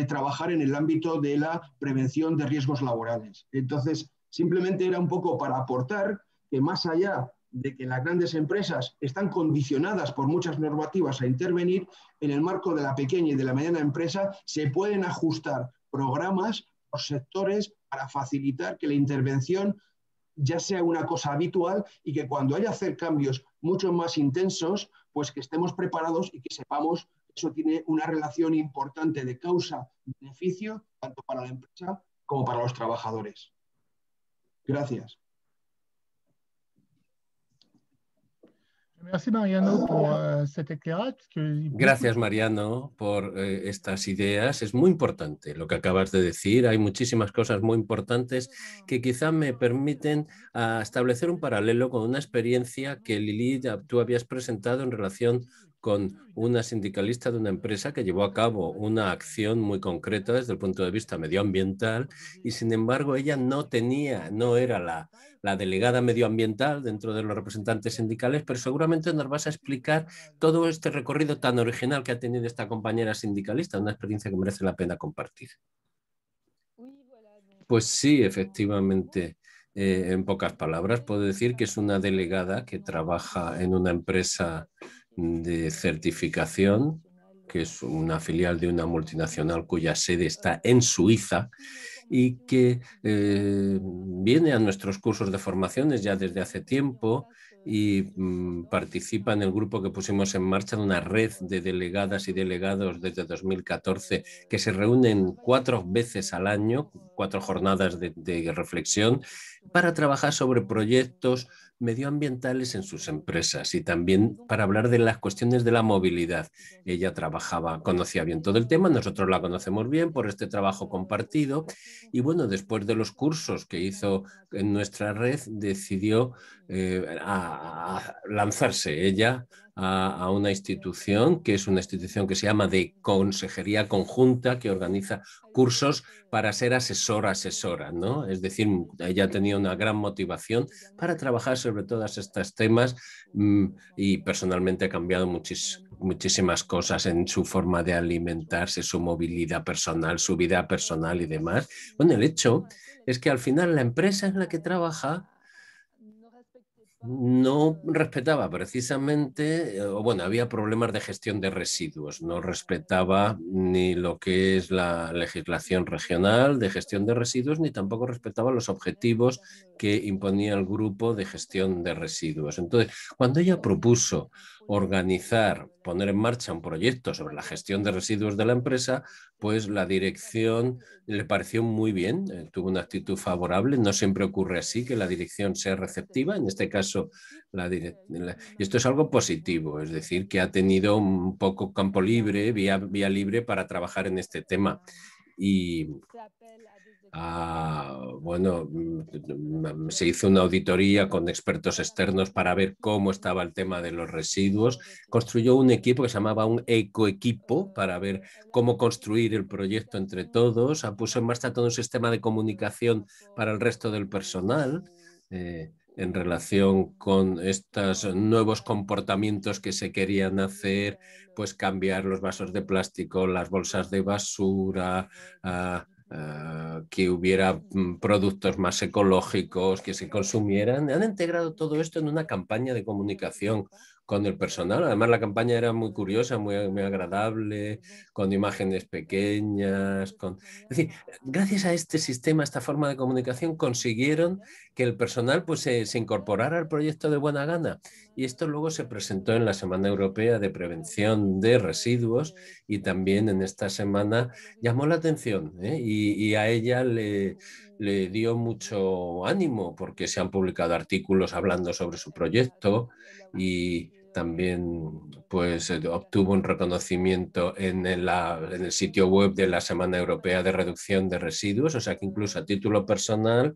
trabajar en el ámbito de la prevención de riesgos laborales. Entonces, simplemente era un poco para aportar que más allá de que las grandes empresas están condicionadas por muchas normativas a intervenir, en el marco de la pequeña y de la mediana empresa se pueden ajustar programas o sectores para facilitar que la intervención ya sea una cosa habitual y que cuando haya que hacer cambios mucho más intensos, pues que estemos preparados y que sepamos que eso tiene una relación importante de causa-beneficio tanto para la empresa como para los trabajadores. Gracias. Merci Mariano por cet éclairage. Gracias, Mariano, por estas ideas. Es muy importante lo que acabas de decir. Hay muchísimas cosas muy importantes que quizá me permiten establecer un paralelo con una experiencia que Lili, tú habías presentado en relación con una sindicalista de una empresa que llevó a cabo una acción muy concreta desde el punto de vista medioambiental y, sin embargo, ella no era la delegada medioambiental dentro de los representantes sindicales, pero seguramente nos vas a explicar todo este recorrido tan original que ha tenido esta compañera sindicalista, una experiencia que merece la pena compartir. Pues sí, efectivamente, en pocas palabras puedo decir que es una delegada que trabaja en una empresa de certificación, que es una filial de una multinacional cuya sede está en Suiza y que viene a nuestros cursos de formaciones ya desde hace tiempo y participa en el grupo que pusimos en marcha de una red de delegadas y delegados desde 2014 que se reúnen 4 veces al año, 4 jornadas de reflexión para trabajar sobre proyectos medioambientales en sus empresas y también para hablar de las cuestiones de la movilidad. Ella conocía bien todo el tema, nosotros la conocemos bien por este trabajo compartido y bueno, después de los cursos que hizo en nuestra red, decidió a lanzarse ella a una institución que es una institución que se llama de Consejería Conjunta, que organiza cursos para ser asesora, ¿no? Es decir, ella tenía una gran motivación para trabajar sobre todos estos temas y personalmente ha cambiado muchísimas cosas en su forma de alimentarse, su movilidad personal, su vida personal y demás. Bueno, el hecho es que al final la empresa en la que trabaja no respetaba precisamente, o bueno, había problemas de gestión de residuos, no respetaba ni lo que es la legislación regional de gestión de residuos, ni tampoco respetaba los objetivos que imponía el grupo de gestión de residuos. Entonces, cuando ella propuso poner en marcha un proyecto sobre la gestión de residuos de la empresa, pues la dirección le pareció muy bien, tuvo una actitud favorable. No siempre ocurre así, que la dirección sea receptiva. En este caso, y esto es algo positivo, es decir, que ha tenido un poco campo libre, vía libre para trabajar en este tema. Y bueno, se hizo una auditoría con expertos externos para ver cómo estaba el tema de los residuos. Construyó un equipo que se llamaba un ecoequipo para ver cómo construir el proyecto entre todos. Puso en marcha todo un sistema de comunicación para el resto del personal. En relación con estos nuevos comportamientos que se querían hacer, pues cambiar los vasos de plástico, las bolsas de basura, que hubiera productos más ecológicos, que se consumieran. Han integrado todo esto en una campaña de comunicación con el personal. Además, la campaña era muy curiosa, muy agradable, con imágenes pequeñas. Es decir, gracias a este sistema, a esta forma de comunicación, consiguieron que el personal pues, se incorporara al proyecto de buena gana. Y esto luego se presentó en la Semana Europea de Prevención de Residuos y también en esta semana llamó la atención, y a ella le dio mucho ánimo porque se han publicado artículos hablando sobre su proyecto y también pues obtuvo un reconocimiento en el sitio web de la Semana Europea de Reducción de Residuos, o sea que incluso a título personal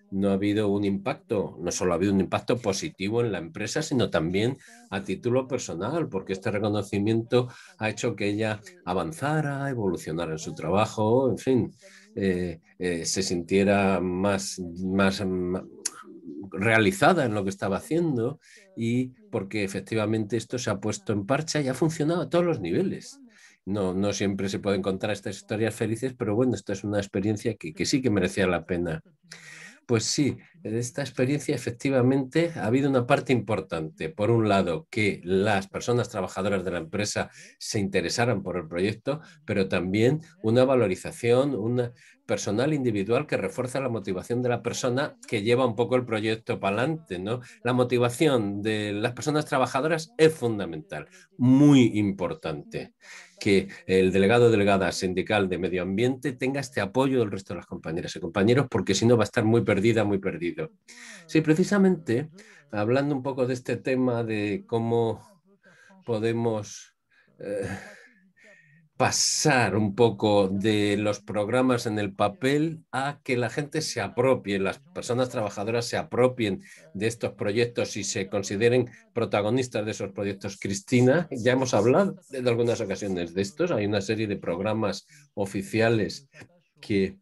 no ha habido un impacto, no solo ha habido un impacto positivo en la empresa, sino también a título personal, porque este reconocimiento ha hecho que ella avanzara, evolucionara en su trabajo, en fin, se sintiera más realizada en lo que estaba haciendo y porque efectivamente esto se ha puesto en marcha y ha funcionado a todos los niveles. No siempre se pueden contar estas historias felices, pero bueno, esta es una experiencia que sí que merecía la pena. Pues sí, en esta experiencia efectivamente ha habido una parte importante. Por un lado, que las personas trabajadoras de la empresa se interesaran por el proyecto, pero también una valorización, un personal individual que refuerza la motivación de la persona que lleva un poco el proyecto para adelante, ¿no? La motivación de las personas trabajadoras es fundamental, muy importante. Que el delegado o delegada sindical de medio ambiente tenga este apoyo del resto de las compañeras y compañeros, porque si no va a estar muy perdida, muy perdido. Sí, precisamente, hablando un poco de este tema de cómo podemos pasar un poco de los programas en el papel a que la gente se apropie, las personas trabajadoras se apropien de estos proyectos y se consideren protagonistas de esos proyectos. Cristina, ya hemos hablado en algunas ocasiones de estos, hay una serie de programas oficiales que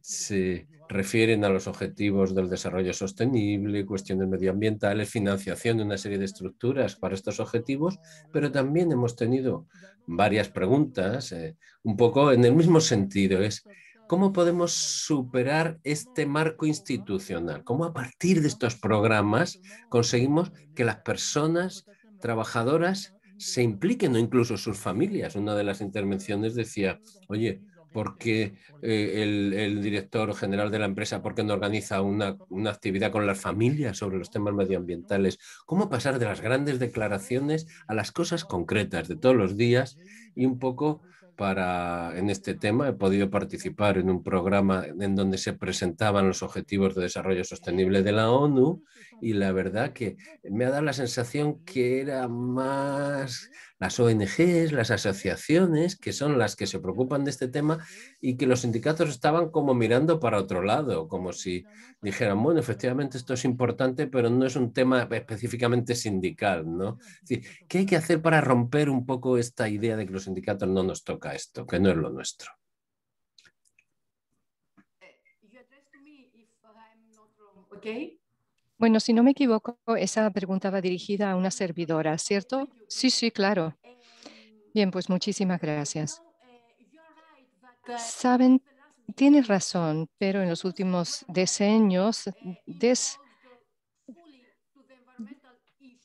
se refieren a los objetivos del desarrollo sostenible, cuestiones medioambientales, financiación de una serie de estructuras para estos objetivos, pero también hemos tenido varias preguntas, un poco en el mismo sentido, es ¿cómo podemos superar este marco institucional? ¿Cómo a partir de estos programas conseguimos que las personas trabajadoras se impliquen o incluso sus familias? Una de las intervenciones decía, oye, porque el director general de la empresa, ¿por qué no organiza una actividad con las familias sobre los temas medioambientales? ¿Cómo pasar de las grandes declaraciones a las cosas concretas de todos los días? Y un poco en este tema he podido participar en un programa en donde se presentaban los objetivos de desarrollo sostenible de la ONU y la verdad que me ha dado la sensación que era más las ONGs, las asociaciones, que son las que se preocupan de este tema y que los sindicatos estaban como mirando para otro lado, como si dijeran, bueno, efectivamente esto es importante, pero no es un tema específicamente sindical, ¿no? Es decir, ¿qué hay que hacer para romper un poco esta idea de que los sindicatos no nos toca esto, que no es lo nuestro? Bueno, si no me equivoco, esa pregunta va dirigida a una servidora, ¿cierto? Sí, sí, claro. Bien, pues muchísimas gracias. Saben, tienes razón, pero en los últimos decenios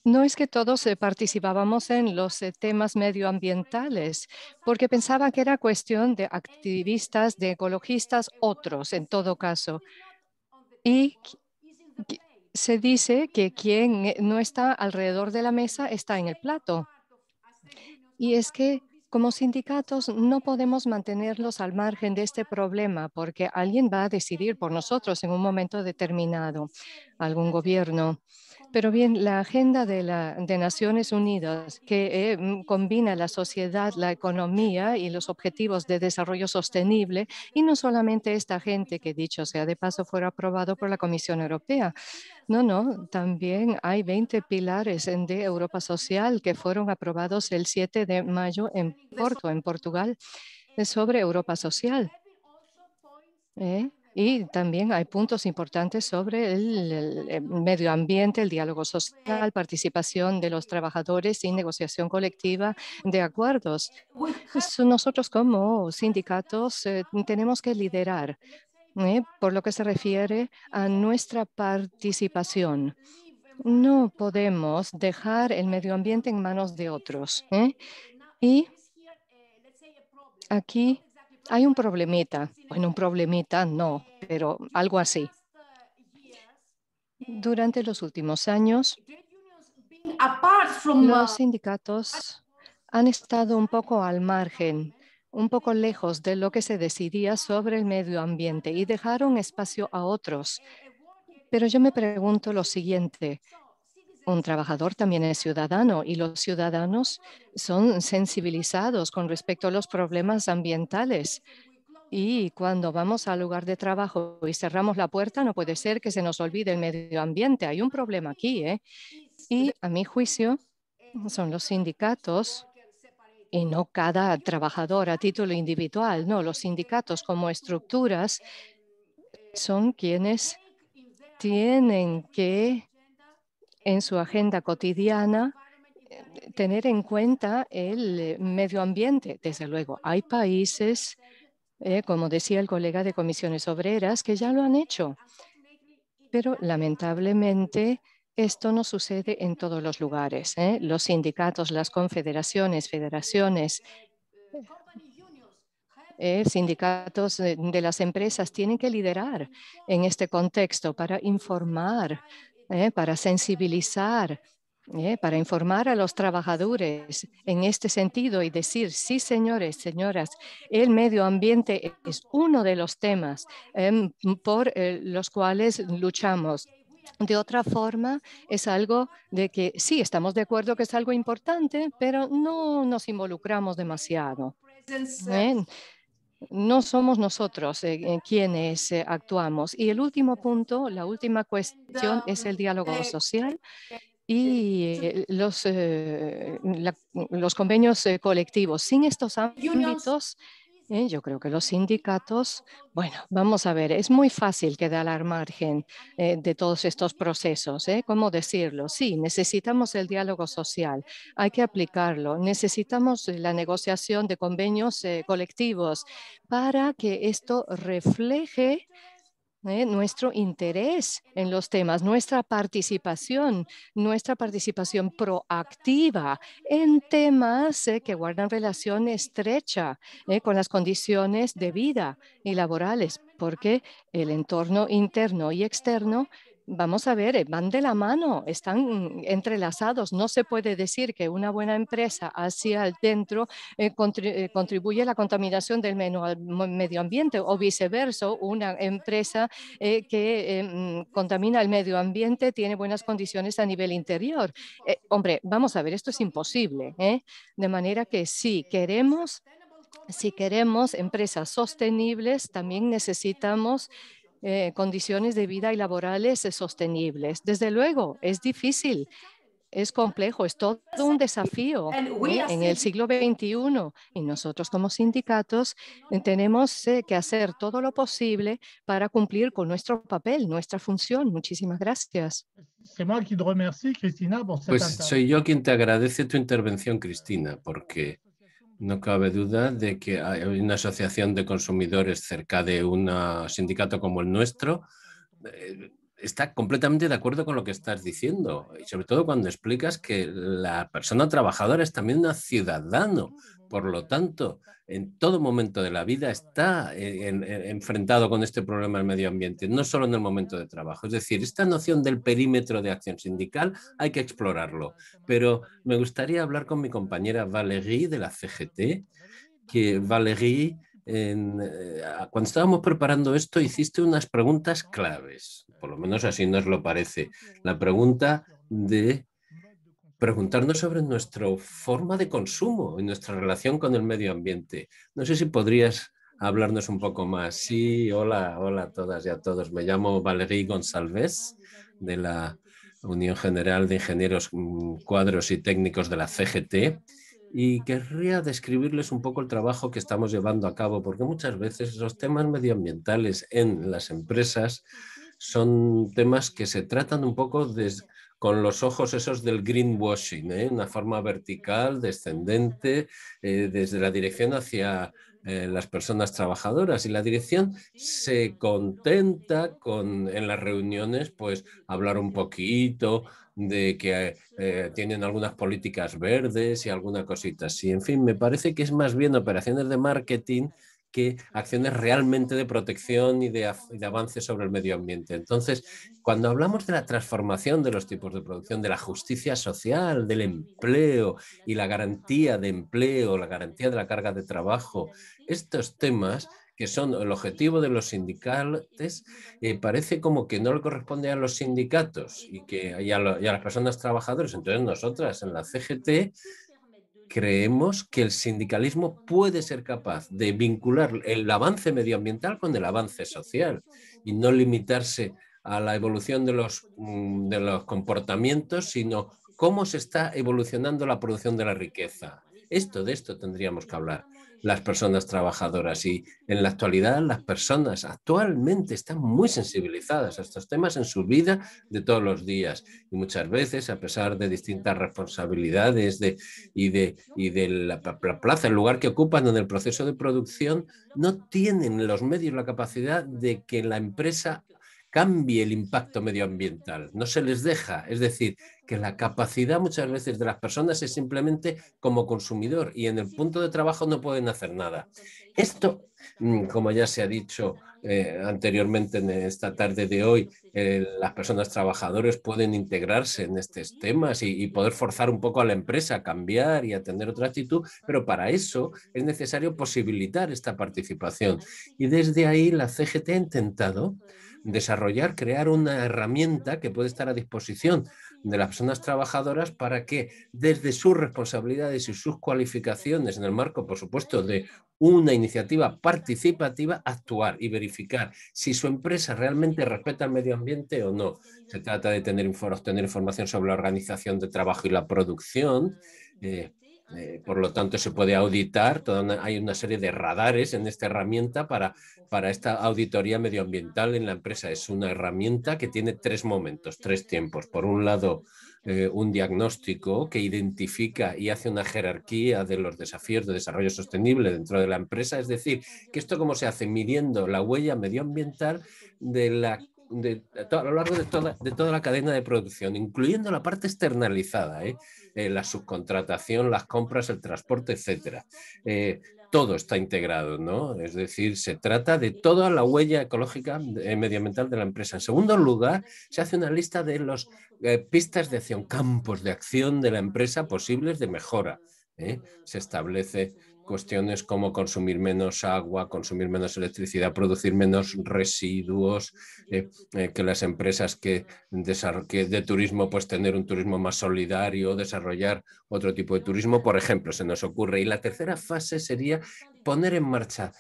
no es que todos participábamos en los temas medioambientales, porque pensaban que era cuestión de activistas, de ecologistas, otros en todo caso. Y se dice que quien no está alrededor de la mesa está en el plato. Y es que como sindicatos no podemos mantenerlos al margen de este problema porque alguien va a decidir por nosotros en un momento determinado, algún gobierno. Pero bien, la agenda de Naciones Unidas, que combina la sociedad, la economía y los objetivos de desarrollo sostenible, y no solamente esta agenda que, dicho sea de paso, fuera aprobado por la Comisión Europea. No, también hay 20 pilares de Europa Social que fueron aprobados el 7 de mayo en Porto, en Portugal, sobre Europa Social. Y también hay puntos importantes sobre el medio ambiente, el diálogo social, participación de los trabajadores y negociación colectiva de acuerdos. Nosotros como sindicatos tenemos que liderar por lo que se refiere a nuestra participación. No podemos dejar el medio ambiente en manos de otros. Y aquí hay un problemita. Bueno, un problemita no, pero algo así. Durante los últimos años, los sindicatos han estado un poco al margen, un poco lejos de lo que se decidía sobre el medio ambiente y dejaron espacio a otros. Pero yo me pregunto lo siguiente. Un trabajador también es ciudadano y los ciudadanos son sensibilizados con respecto a los problemas ambientales. Y cuando vamos al lugar de trabajo y cerramos la puerta, no puede ser que se nos olvide el medio ambiente. Hay un problema aquí, Y a mi juicio son los sindicatos y no cada trabajador a título individual. No, los sindicatos como estructuras son quienes tienen que en su agenda cotidiana tener en cuenta el medio ambiente. Desde luego, hay países, como decía el colega de Comisiones Obreras, que ya lo han hecho. Pero lamentablemente esto no sucede en todos los lugares. Los sindicatos, las confederaciones, federaciones, sindicatos de las empresas tienen que liderar en este contexto para informar, para sensibilizar, para informar a los trabajadores en este sentido y decir, sí, señores, señoras, el medio ambiente es uno de los temas por los cuales luchamos. De otra forma, es algo de que sí, estamos de acuerdo que es algo importante, pero no nos involucramos demasiado. No somos nosotros quienes actuamos. Y el último punto, la última cuestión es el diálogo social y los convenios colectivos. Sin estos ámbitos, yo creo que los sindicatos, bueno, vamos a ver, es muy fácil quedar al margen de todos estos procesos. ¿Cómo decirlo? Sí, necesitamos el diálogo social, hay que aplicarlo. Necesitamos la negociación de convenios colectivos para que esto refleje nuestro interés en los temas, nuestra participación proactiva en temas que guardan relación estrecha con las condiciones de vida y laborales, porque el entorno interno y externo, vamos a ver, van de la mano, están entrelazados. No se puede decir que una buena empresa hacia el dentro contribuye a la contaminación del medio ambiente o viceversa, una empresa que contamina el medio ambiente tiene buenas condiciones a nivel interior. Hombre, vamos a ver, esto es imposible. De manera que si queremos empresas sostenibles, también necesitamos condiciones de vida y laborales sostenibles. Desde luego, es difícil. Es complejo, es todo un desafío en el siglo XXI y nosotros como sindicatos tenemos que hacer todo lo posible para cumplir con nuestro papel, nuestra función. Muchísimas gracias. Pues soy yo quien te agradece tu intervención, Cristina, porque no cabe duda de que hay una asociación de consumidores cerca de un sindicato como el nuestro. Está completamente de acuerdo con lo que estás diciendo y sobre todo cuando explicas que la persona trabajadora es también un ciudadano. Por lo tanto, en todo momento de la vida está enfrentado con este problema del medio ambiente, no solo en el momento de trabajo. Es decir, esta noción del perímetro de acción sindical hay que explorarlo. Pero me gustaría hablar con mi compañera Valérie de la CGT, que Valérie, cuando estábamos preparando esto, hiciste unas preguntas claves, por lo menos así nos lo parece. La pregunta de preguntarnos sobre nuestra forma de consumo y nuestra relación con el medio ambiente. No sé si podrías hablarnos un poco más. Sí, hola a todas y a todos. Me llamo Valérie Gonçalves, de la Unión General de Ingenieros Cuadros y Técnicos de la CGT, y querría describirles un poco el trabajo que estamos llevando a cabo, porque muchas veces los temas medioambientales en las empresas son temas que se tratan un poco con los ojos esos del greenwashing, una forma vertical, descendente, desde la dirección hacia las personas trabajadoras, y la dirección se contenta con en las reuniones pues hablar un poquito de que tienen algunas políticas verdes y alguna cosita así. En fin, me parece que es más bien operaciones de marketing que acciones realmente de protección y de avance sobre el medio ambiente. Entonces, cuando hablamos de la transformación de los tipos de producción, de la justicia social, del empleo y la garantía de empleo, la garantía de la carga de trabajo, estos temas que son el objetivo de los sindicatos, parece como que no le corresponde a los sindicatos y a las personas trabajadoras. Entonces nosotras en la CGT creemos que el sindicalismo puede ser capaz de vincular el avance medioambiental con el avance social y no limitarse a la evolución de los comportamientos, sino cómo se está evolucionando la producción de la riqueza. De esto tendríamos que hablar las personas trabajadoras, y en la actualidad las personas actualmente están muy sensibilizadas a estos temas en su vida de todos los días, y muchas veces, a pesar de distintas responsabilidades y de la plaza, el lugar que ocupan en el proceso de producción, no tienen los medios, la capacidad de que la empresa cambie el impacto medioambiental. No se les deja. Es decir, que la capacidad muchas veces de las personas es simplemente como consumidor, y en el punto de trabajo no pueden hacer nada. Esto, como ya se ha dicho anteriormente en esta tarde de hoy, las personas trabajadoras pueden integrarse en estos temas y poder forzar un poco a la empresa a cambiar y a tener otra actitud, pero para eso es necesario posibilitar esta participación. Y desde ahí la CGT ha intentado desarrollar, crear una herramienta que puede estar a disposición de las personas trabajadoras para que desde sus responsabilidades y sus cualificaciones, en el marco, por supuesto, de una iniciativa participativa, actuar y verificar si su empresa realmente respeta el medio ambiente o no. Se trata de obtener información sobre la organización de trabajo y la producción. Por lo tanto, se puede auditar. Hay una serie de radares en esta herramienta para esta auditoría medioambiental en la empresa. Es una herramienta que tiene tres momentos, tres tiempos. Por un lado, un diagnóstico que identifica y hace una jerarquía de los desafíos de desarrollo sostenible dentro de la empresa. Es decir, que esto cómo se hace midiendo la huella medioambiental a lo largo de toda la cadena de producción, incluyendo la parte externalizada, la subcontratación, las compras, el transporte, etcétera. Todo está integrado, ¿no? Es decir, se trata de toda la huella ecológica medioambiental de la empresa. En segundo lugar, se hace una lista de las pistas de acción, campos de acción de la empresa posibles de mejora. Se establece cuestiones como consumir menos agua, consumir menos electricidad, producir menos residuos, que las empresas que de turismo, pues tener un turismo más solidario, desarrollar otro tipo de turismo, por ejemplo, se nos ocurre. Y la tercera fase sería poner en marcha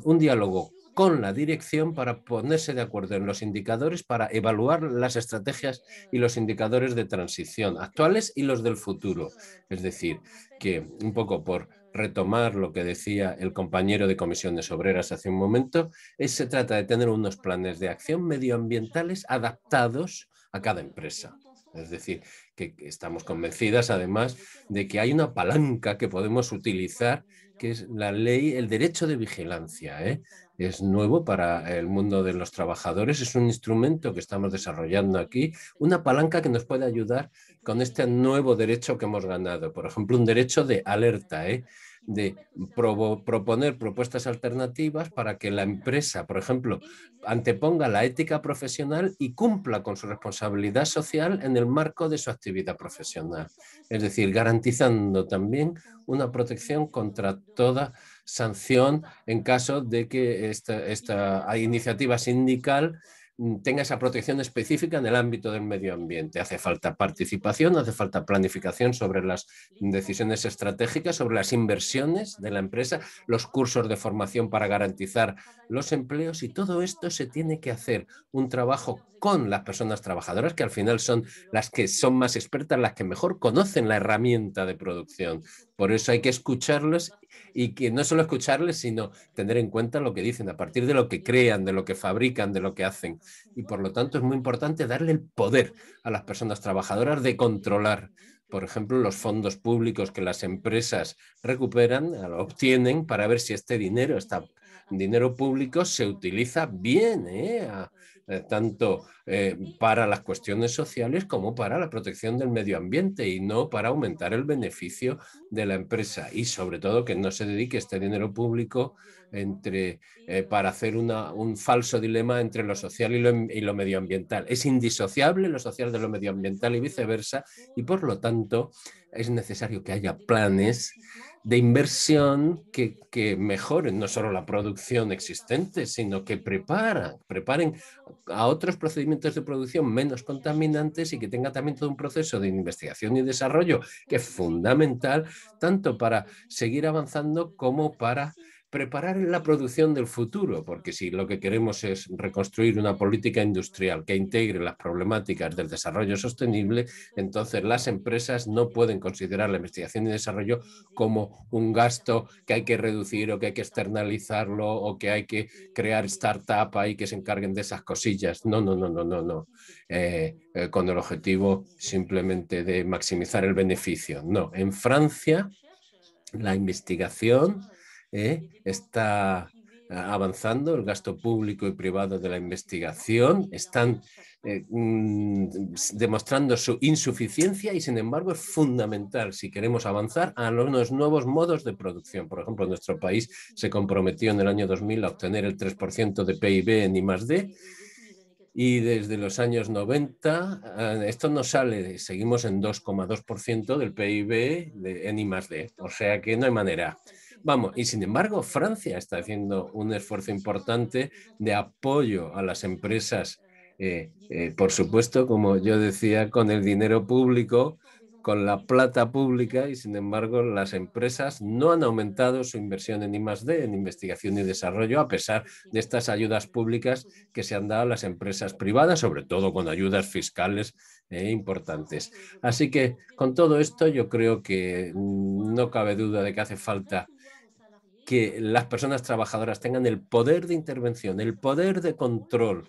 un diálogo con la dirección para ponerse de acuerdo en los indicadores, para evaluar las estrategias y los indicadores de transición actuales y los del futuro. Es decir, que un poco por retomar lo que decía el compañero de Comisiones Obreras hace un momento, se trata de tener unos planes de acción medioambientales adaptados a cada empresa. Es decir, que estamos convencidas además de que hay una palanca que podemos utilizar, que es la ley, el derecho de vigilancia. Es nuevo para el mundo de los trabajadores, es un instrumento que estamos desarrollando aquí, una palanca que nos puede ayudar con este nuevo derecho que hemos ganado. Por ejemplo, un derecho de alerta, de proponer propuestas alternativas para que la empresa, por ejemplo, anteponga la ética profesional y cumpla con su responsabilidad social en el marco de su actividad profesional. Es decir, garantizando también una protección contra toda sanción en caso de que esta iniciativa sindical tenga esa protección específica en el ámbito del medio ambiente. Hace falta participación, hace falta planificación sobre las decisiones estratégicas, sobre las inversiones de la empresa, los cursos de formación para garantizar los empleos, y todo esto se tiene que hacer un trabajo con las personas trabajadoras, que al final son las que son más expertas, las que mejor conocen la herramienta de producción. Por eso hay que escucharles, y que no solo escucharles, sino tener en cuenta lo que dicen, a partir de lo que crean, de lo que fabrican, de lo que hacen. Y por lo tanto es muy importante darle el poder a las personas trabajadoras de controlar, por ejemplo, los fondos públicos que las empresas recuperan, obtienen, para ver si este dinero público se utiliza bien, tanto para las cuestiones sociales como para la protección del medio ambiente, y no para aumentar el beneficio de la empresa. Y sobre todo que no se dedique este dinero público para hacer un falso dilema entre lo social y lo medioambiental. Es indisociable lo social de lo medioambiental y viceversa, y por lo tanto es necesario que haya planes de inversión que mejoren no solo la producción existente, sino que preparen a otros procedimientos de producción menos contaminantes, y que tenga también todo un proceso de investigación y desarrollo que es fundamental, tanto para seguir avanzando como para preparar la producción del futuro, porque si lo que queremos es reconstruir una política industrial que integre las problemáticas del desarrollo sostenible, entonces las empresas no pueden considerar la investigación y desarrollo como un gasto que hay que reducir, o que hay que externalizarlo, o que hay que crear startup ahí que se encarguen de esas cosillas. No. Con el objetivo simplemente de maximizar el beneficio. No, en Francia la investigación está avanzando, el gasto público y privado de la investigación están demostrando su insuficiencia, y sin embargo es fundamental si queremos avanzar a los nuevos modos de producción. Por ejemplo, nuestro país se comprometió en el año 2000 a obtener el 3% de PIB en I+D, y desde los años 90 esto no sale, seguimos en 2,2% del PIB en I+D, o sea que no hay manera. Vamos, y sin embargo Francia está haciendo un esfuerzo importante de apoyo a las empresas, por supuesto, como yo decía, con el dinero público, con la plata pública, y sin embargo las empresas no han aumentado su inversión en I+D, en investigación y desarrollo, a pesar de estas ayudas públicas que se han dado a las empresas privadas, sobre todo con ayudas fiscales importantes. Así que con todo esto yo creo que no cabe duda de que hace falta que las personas trabajadoras tengan el poder de intervención, el poder de control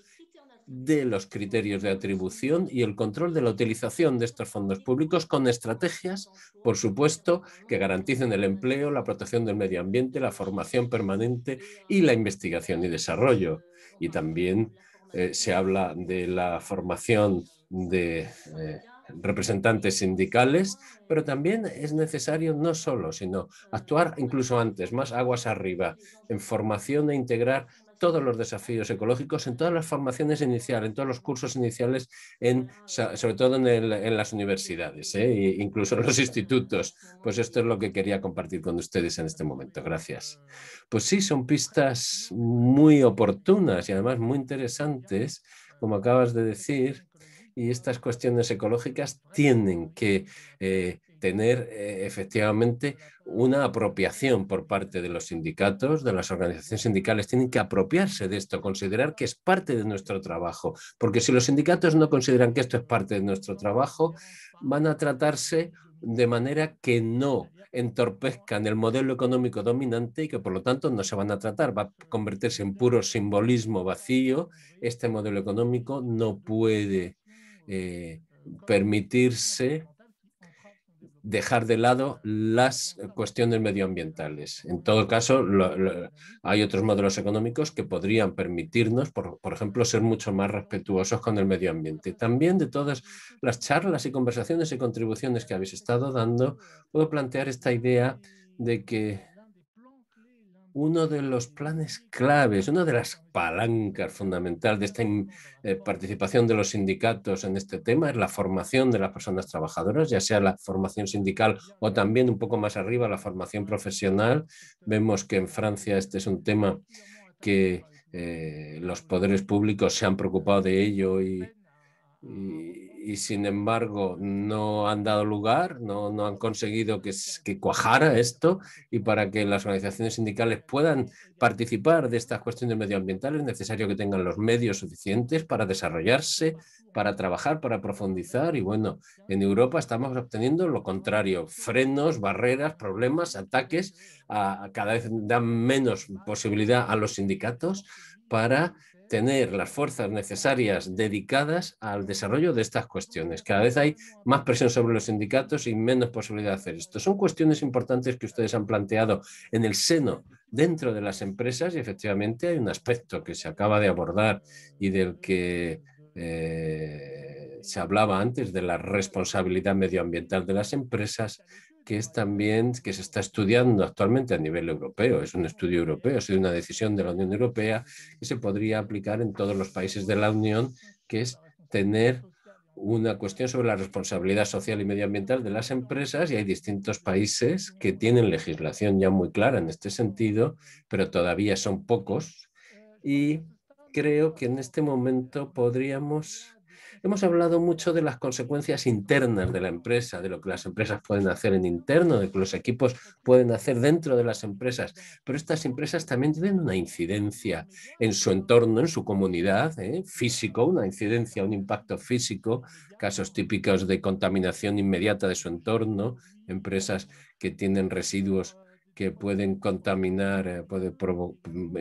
de los criterios de atribución y el control de la utilización de estos fondos públicos, con estrategias, por supuesto, que garanticen el empleo, la protección del medio ambiente, la formación permanente y la investigación y desarrollo. Y también se habla de la formación de representantes sindicales, pero también es necesario no solo, sino actuar incluso antes, más aguas arriba, en formación e integrar todos los desafíos ecológicos en todas las formaciones iniciales, en todos los cursos iniciales, sobre todo en las universidades, incluso en los institutos. Pues esto es lo que quería compartir con ustedes en este momento. Gracias. Pues sí, son pistas muy oportunas y además muy interesantes, como acabas de decir, y estas cuestiones ecológicas tienen que tener efectivamente una apropiación por parte de los sindicatos, de las organizaciones sindicales. Tienen que apropiarse de esto, considerar que es parte de nuestro trabajo, porque si los sindicatos no consideran que esto es parte de nuestro trabajo, van a tratarse de manera que no entorpezcan el modelo económico dominante, y que por lo tanto no se van a tratar, va a convertirse en puro simbolismo vacío. Este modelo económico no puede permitirse dejar de lado las cuestiones medioambientales. En todo caso, hay otros modelos económicos que podrían permitirnos, por ejemplo, ser mucho más respetuosos con el medio ambiente. También de todas las charlas y conversaciones y contribuciones que habéis estado dando, puedo plantear esta idea de que uno de los planes claves, una de las palancas fundamentales de esta participación de los sindicatos en este tema es la formación de las personas trabajadoras, ya sea la formación sindical o también un poco más arriba la formación profesional. Vemos que en Francia este es un tema que los poderes públicos se han preocupado de ello y sin embargo no han dado lugar, no han conseguido que cuajara esto, y para que las organizaciones sindicales puedan participar de estas cuestiones medioambientales es necesario que tengan los medios suficientes para desarrollarse, para trabajar, para profundizar. Y bueno, en Europa estamos obteniendo lo contrario: frenos, barreras, problemas, ataques. Cada vez dan menos posibilidad a los sindicatos para tener las fuerzas necesarias dedicadas al desarrollo de estas cuestiones. Cada vez hay más presión sobre los sindicatos y menos posibilidad de hacer esto. Son cuestiones importantes que ustedes han planteado en el seno, dentro de las empresas, y efectivamente hay un aspecto que se acaba de abordar y del que se hablaba antes, de la responsabilidad medioambiental de las empresas, que es también que se está estudiando actualmente a nivel europeo. Es un estudio europeo, ha sido una decisión de la Unión Europea que se podría aplicar en todos los países de la Unión, que es tener una cuestión sobre la responsabilidad social y medioambiental de las empresas, y hay distintos países que tienen legislación ya muy clara en este sentido, pero todavía son pocos, y creo que en este momento podríamos... Hemos hablado mucho de las consecuencias internas de la empresa, de lo que las empresas pueden hacer en interno, de lo que los equipos pueden hacer dentro de las empresas, pero estas empresas también tienen una incidencia en su entorno, en su comunidad, físico, una incidencia, un impacto físico, casos típicos de contaminación inmediata de su entorno, empresas que tienen residuos que pueden contaminar,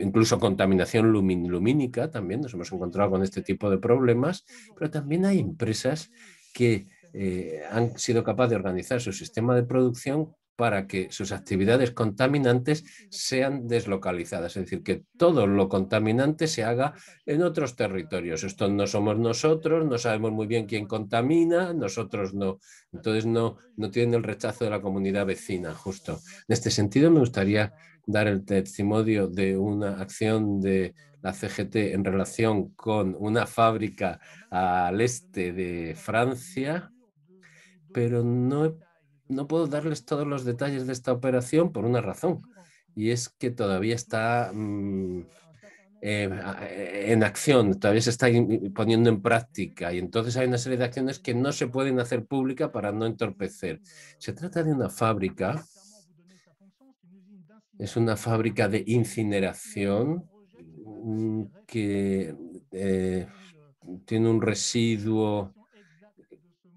incluso contaminación lumínica. También nos hemos encontrado con este tipo de problemas, pero también hay empresas que han sido capaces de organizar su sistema de producción para que sus actividades contaminantes sean deslocalizadas, es decir, que todo lo contaminante se haga en otros territorios. Esto no somos nosotros, no sabemos muy bien quién contamina, nosotros no. Entonces no tienen el rechazo de la comunidad vecina, justo. En este sentido, me gustaría dar el testimonio de una acción de la CGT en relación con una fábrica al este de Francia, pero no puedo darles todos los detalles de esta operación por una razón, y es que todavía está en acción, todavía se está poniendo en práctica, y entonces hay una serie de acciones que no se pueden hacer públicas para no entorpecer. Se trata de una fábrica, es una fábrica de incineración que tiene un residuo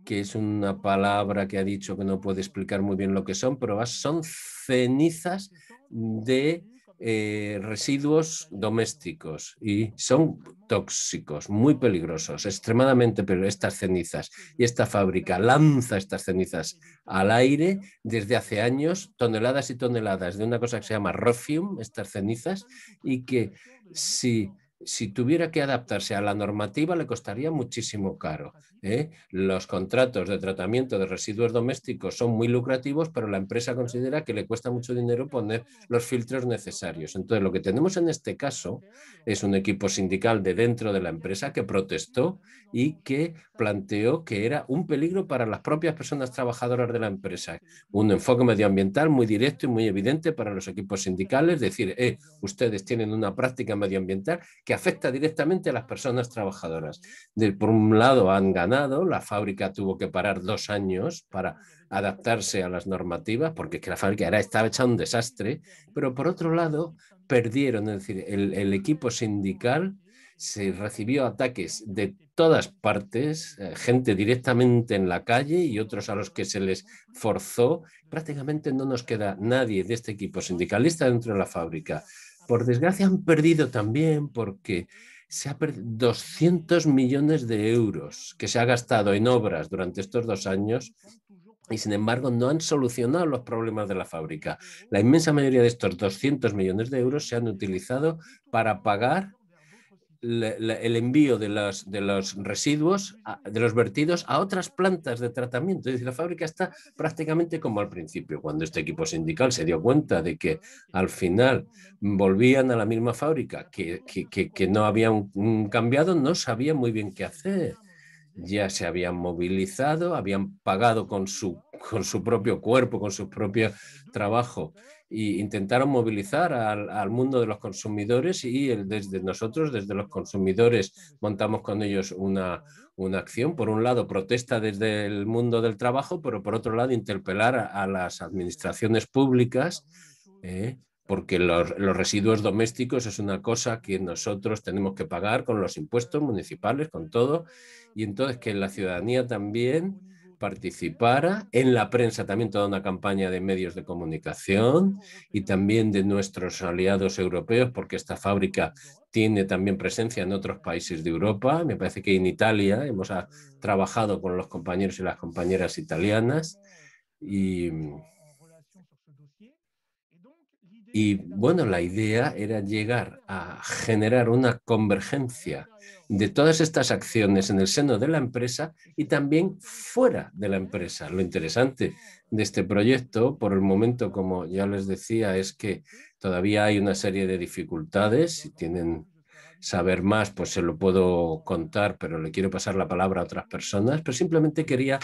que es una palabra que ha dicho que no puede explicar muy bien lo que son, pero son cenizas de residuos domésticos, y son tóxicos, muy peligrosos, extremadamente peligrosos estas cenizas. Y esta fábrica lanza estas cenizas al aire desde hace años, toneladas y toneladas de una cosa que se llama Rofium, estas cenizas, y que si tuviera que adaptarse a la normativa le costaría muchísimo caro. Los contratos de tratamiento de residuos domésticos son muy lucrativos, pero la empresa considera que le cuesta mucho dinero poner los filtros necesarios. Entonces, lo que tenemos en este caso es un equipo sindical de dentro de la empresa que protestó y que planteó que era un peligro para las propias personas trabajadoras de la empresa. Un enfoque medioambiental muy directo y muy evidente para los equipos sindicales, decir, ustedes tienen una práctica medioambiental que afecta directamente a las personas trabajadoras. Por un lado han ganado, la fábrica tuvo que parar 2 años para adaptarse a las normativas, porque es que la fábrica estaba hecha un desastre, pero por otro lado perdieron, es decir, el equipo sindical se recibió ataques de todas partes, gente directamente en la calle y otros a los que se les forzó. Prácticamente no nos queda nadie de este equipo sindicalista dentro de la fábrica. Por desgracia han perdido también porque se ha perdido 200 millones de euros que se ha gastado en obras durante estos 2 años, y sin embargo no han solucionado los problemas de la fábrica. La inmensa mayoría de estos 200 millones de euros se han utilizado para pagar el envío de los residuos, de los vertidos, a otras plantas de tratamiento. Es decir, la fábrica está prácticamente como al principio. Cuando este equipo sindical se dio cuenta de que al final volvían a la misma fábrica, que no habían cambiado, no sabían muy bien qué hacer. Ya se habían movilizado, habían pagado con su con su propio cuerpo, con su propio trabajo, e intentaron movilizar al mundo de los consumidores y desde nosotros, desde los consumidores, montamos con ellos una acción. Por un lado, protesta desde el mundo del trabajo, pero por otro lado, interpelar a las administraciones públicas, porque los residuos domésticos es una cosa que nosotros tenemos que pagar con los impuestos municipales, con todo, y entonces que la ciudadanía también participara, en la prensa también toda una campaña de medios de comunicación y también de nuestros aliados europeos, porque esta fábrica tiene también presencia en otros países de Europa. Me parece que en Italia hemos trabajado con los compañeros y las compañeras italianas y bueno, la idea era llegar a generar una convergencia de todas estas acciones en el seno de la empresa y también fuera de la empresa. Lo interesante de este proyecto, por el momento, como ya les decía, es que todavía hay una serie de dificultades. Si tienen saber más, pues se lo puedo contar, pero le quiero pasar la palabra a otras personas. Pero simplemente quería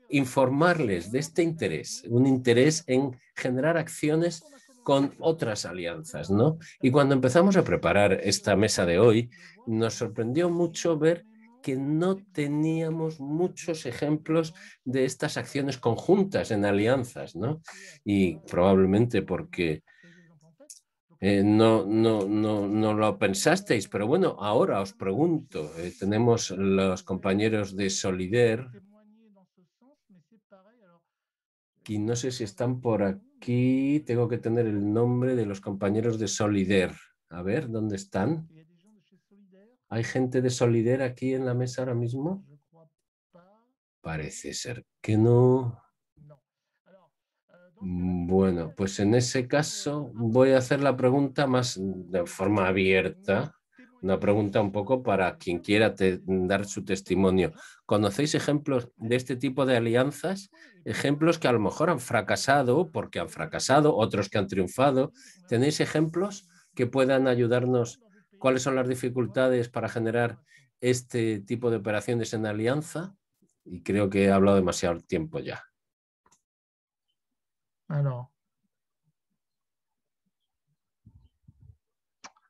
informarles de este interés, un interés en generar acciones con otras alianzas, ¿no? Y cuando empezamos a preparar esta mesa de hoy, nos sorprendió mucho ver que no teníamos muchos ejemplos de estas acciones conjuntas en alianzas, ¿no? Y probablemente porque no lo pensasteis, pero bueno, ahora os pregunto, tenemos los compañeros de Solidaire, y no sé si están por aquí, tengo que tener el nombre de los compañeros de Solidaire. A ver, ¿dónde están? ¿Hay gente de Solidaire aquí en la mesa ahora mismo? Parece ser que no. Bueno, pues en ese caso voy a hacer la pregunta más de forma abierta, una pregunta un poco para quien quiera dar su testimonio. ¿Conocéis ejemplos de este tipo de alianzas? Ejemplos que a lo mejor han fracasado porque han fracasado, otros que han triunfado. ¿Tenéis ejemplos que puedan ayudarnos? ¿Cuáles son las dificultades para generar este tipo de operaciones en alianza? Y creo que he hablado demasiado tiempo ya. Alors,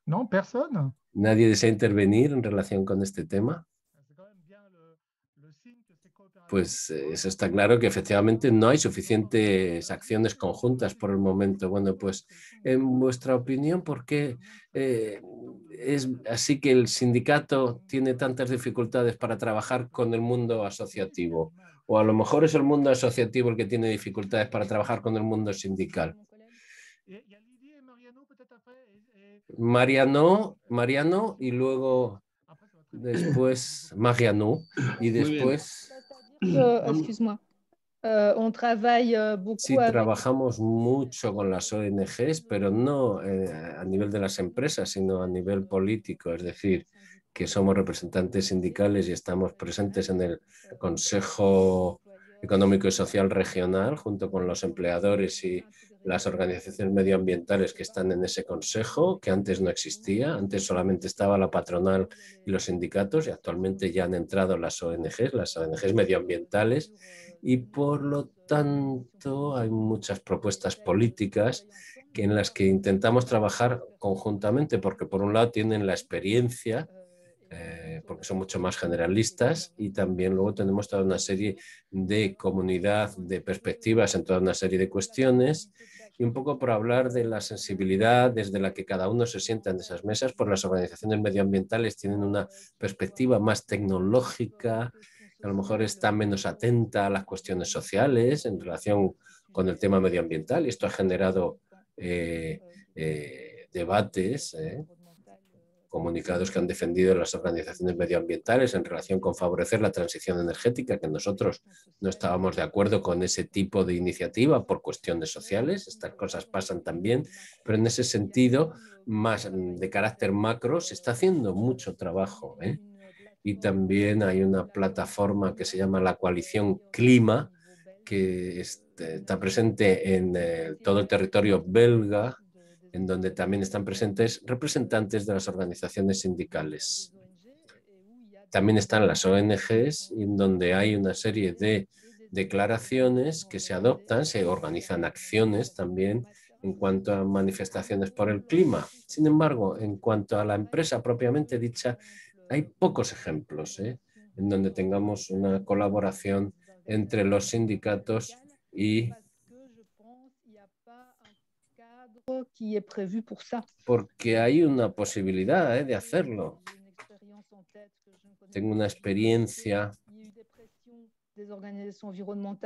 non, personne. ¿Nadie desea intervenir en relación con este tema? Pues eso está claro que efectivamente no hay suficientes acciones conjuntas por el momento. Bueno, pues en vuestra opinión, ¿por qué es así que el sindicato tiene tantas dificultades para trabajar con el mundo asociativo? O a lo mejor es el mundo asociativo el que tiene dificultades para trabajar con el mundo sindical. Mariano y luego después Mariano y después... Excuse-moi. On travaille beaucoup Sí, trabajamos mucho con las ONGs, pero no a nivel de las empresas, sino a nivel político, es decir, que somos representantes sindicales y estamos presentes en el Consejo Económico y Social Regional junto con los empleadores y las organizaciones medioambientales que están en ese consejo, que antes no existía, antes solamente estaba la patronal y los sindicatos y actualmente ya han entrado las ONGs medioambientales y por lo tanto hay muchas propuestas políticas en las que intentamos trabajar conjuntamente porque por un lado tienen la experiencia porque son mucho más generalistas y también luego tenemos toda una serie de comunidad de perspectivas en toda una serie de cuestiones y un poco por hablar de la sensibilidad desde la que cada uno se sienta en esas mesas, pues las organizaciones medioambientales tienen una perspectiva más tecnológica, que a lo mejor está menos atenta a las cuestiones sociales en relación con el tema medioambiental y esto ha generado debates, comunicados que han defendido las organizaciones medioambientales en relación con favorecer la transición energética, que nosotros no estábamos de acuerdo con ese tipo de iniciativa por cuestiones sociales. Estas cosas pasan también, pero en ese sentido, más de carácter macro, se está haciendo mucho trabajo, Y también hay una plataforma que se llama la Coalición Clima, que está presente en todo el territorio belga, en donde también están presentes representantes de las organizaciones sindicales. También están las ONGs, en donde hay una serie de declaraciones que se adoptan, se organizan acciones también en cuanto a manifestaciones por el clima. Sin embargo, en cuanto a la empresa propiamente dicha, hay pocos ejemplos en donde tengamos una colaboración entre los sindicatos y porque hay una posibilidad de hacerlo. Tengo una experiencia.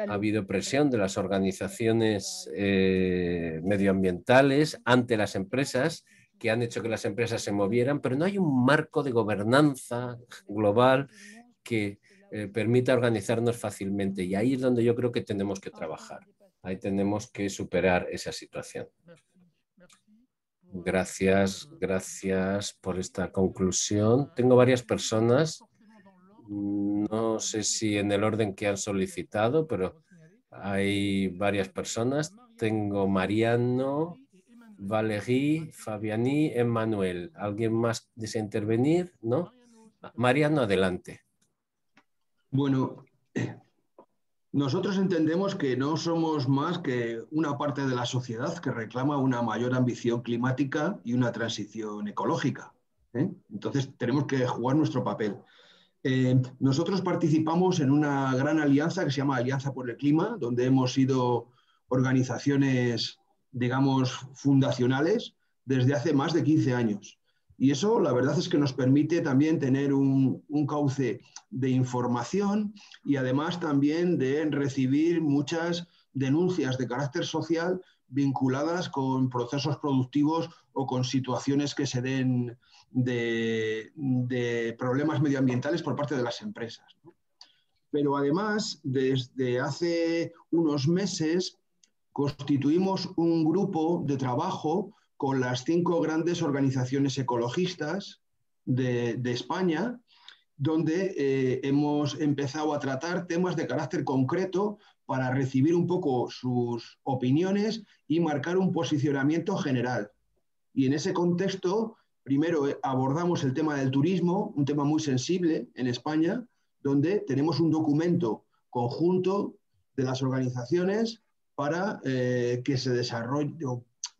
Ha habido presión de las organizaciones medioambientales ante las empresas que han hecho que las empresas se movieran, pero no hay un marco de gobernanza global que permita organizarnos fácilmente. Y ahí es donde yo creo que tenemos que trabajar. Ahí tenemos que superar esa situación. Gracias por esta conclusión. Tengo varias personas. No sé si en el orden que han solicitado, pero hay varias personas. Tengo Mariano, Valérie, Fabiani, Emmanuel. ¿Alguien más desea intervenir? ¿No? Mariano, adelante. Bueno, nosotros entendemos que no somos más que una parte de la sociedad que reclama una mayor ambición climática y una transición ecológica. Entonces tenemos que jugar nuestro papel. Nosotros participamos en una gran alianza que se llama Alianza por el Clima, donde hemos sido organizaciones, digamos, fundacionales desde hace más de 15 años. Y eso, la verdad es que nos permite también tener un cauce de información y además también de recibir muchas denuncias de carácter social vinculadas con procesos productivos o con situaciones que se den de problemas medioambientales por parte de las empresas. Pero además, desde hace unos meses, constituimos un grupo de trabajo con las 5 grandes organizaciones ecologistas de España, donde hemos empezado a tratar temas de carácter concreto para recibir un poco sus opiniones y marcar un posicionamiento general. Y en ese contexto, primero abordamos el tema del turismo, un tema muy sensible en España, donde tenemos un documento conjunto de las organizaciones para que se desarrolle,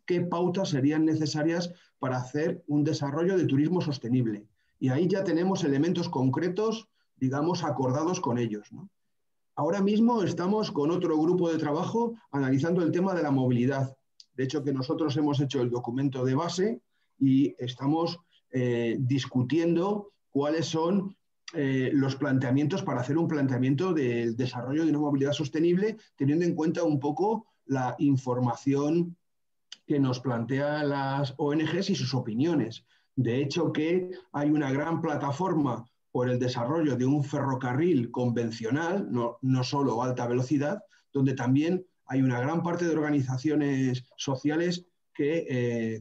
qué pautas serían necesarias para hacer un desarrollo de turismo sostenible. Y ahí ya tenemos elementos concretos, digamos, acordados con ellos, ¿no? Ahora mismo estamos con otro grupo de trabajo analizando el tema de la movilidad. De hecho, que nosotros hemos hecho el documento de base y estamos discutiendo cuáles son los planteamientos para hacer un planteamiento del desarrollo de una movilidad sostenible, teniendo en cuenta un poco la información que nos plantean las ONGs y sus opiniones. De hecho, que hay una gran plataforma por el desarrollo de un ferrocarril convencional, no solo alta velocidad, donde también hay una gran parte de organizaciones sociales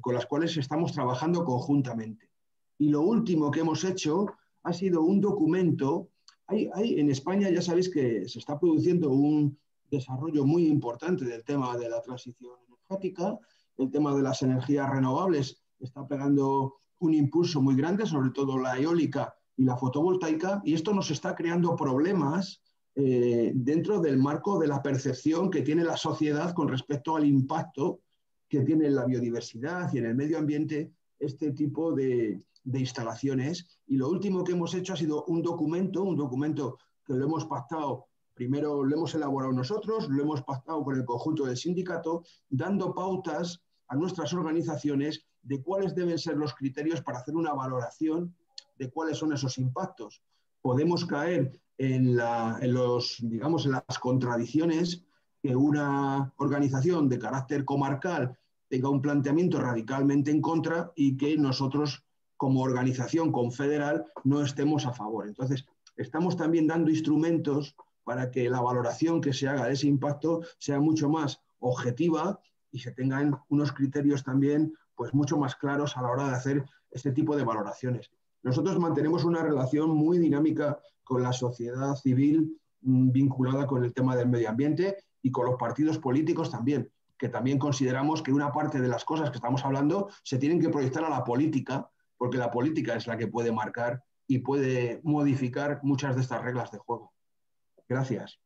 con las cuales estamos trabajando conjuntamente. Y lo último que hemos hecho ha sido un documento. En España ya sabéis que se está produciendo un desarrollo muy importante del tema de la transición energética. El tema de las energías renovables está pegando un impulso muy grande, sobre todo la eólica y la fotovoltaica, y esto nos está creando problemas dentro del marco de la percepción que tiene la sociedad con respecto al impacto que tiene en la biodiversidad y en el medio ambiente este tipo de instalaciones. Y lo último que hemos hecho ha sido un documento que lo hemos pactado, primero lo hemos elaborado nosotros, lo hemos pactado con el conjunto del sindicato, dando pautas a nuestras organizaciones de cuáles deben ser los criterios para hacer una valoración de cuáles son esos impactos. Podemos caer en las contradicciones que una organización de carácter comarcal tenga un planteamiento radicalmente en contra y que nosotros, como organización confederal, no estemos a favor. Entonces, estamos también dando instrumentos para que la valoración que se haga de ese impacto sea mucho más objetiva y se tengan unos criterios también pues, mucho más claros a la hora de hacer este tipo de valoraciones. Nosotros mantenemos una relación muy dinámica con la sociedad civil vinculada con el tema del medio ambiente y con los partidos políticos también, que también consideramos que una parte de las cosas que estamos hablando se tienen que proyectar a la política, porque la política es la que puede marcar y puede modificar muchas de estas reglas de juego. Gracias.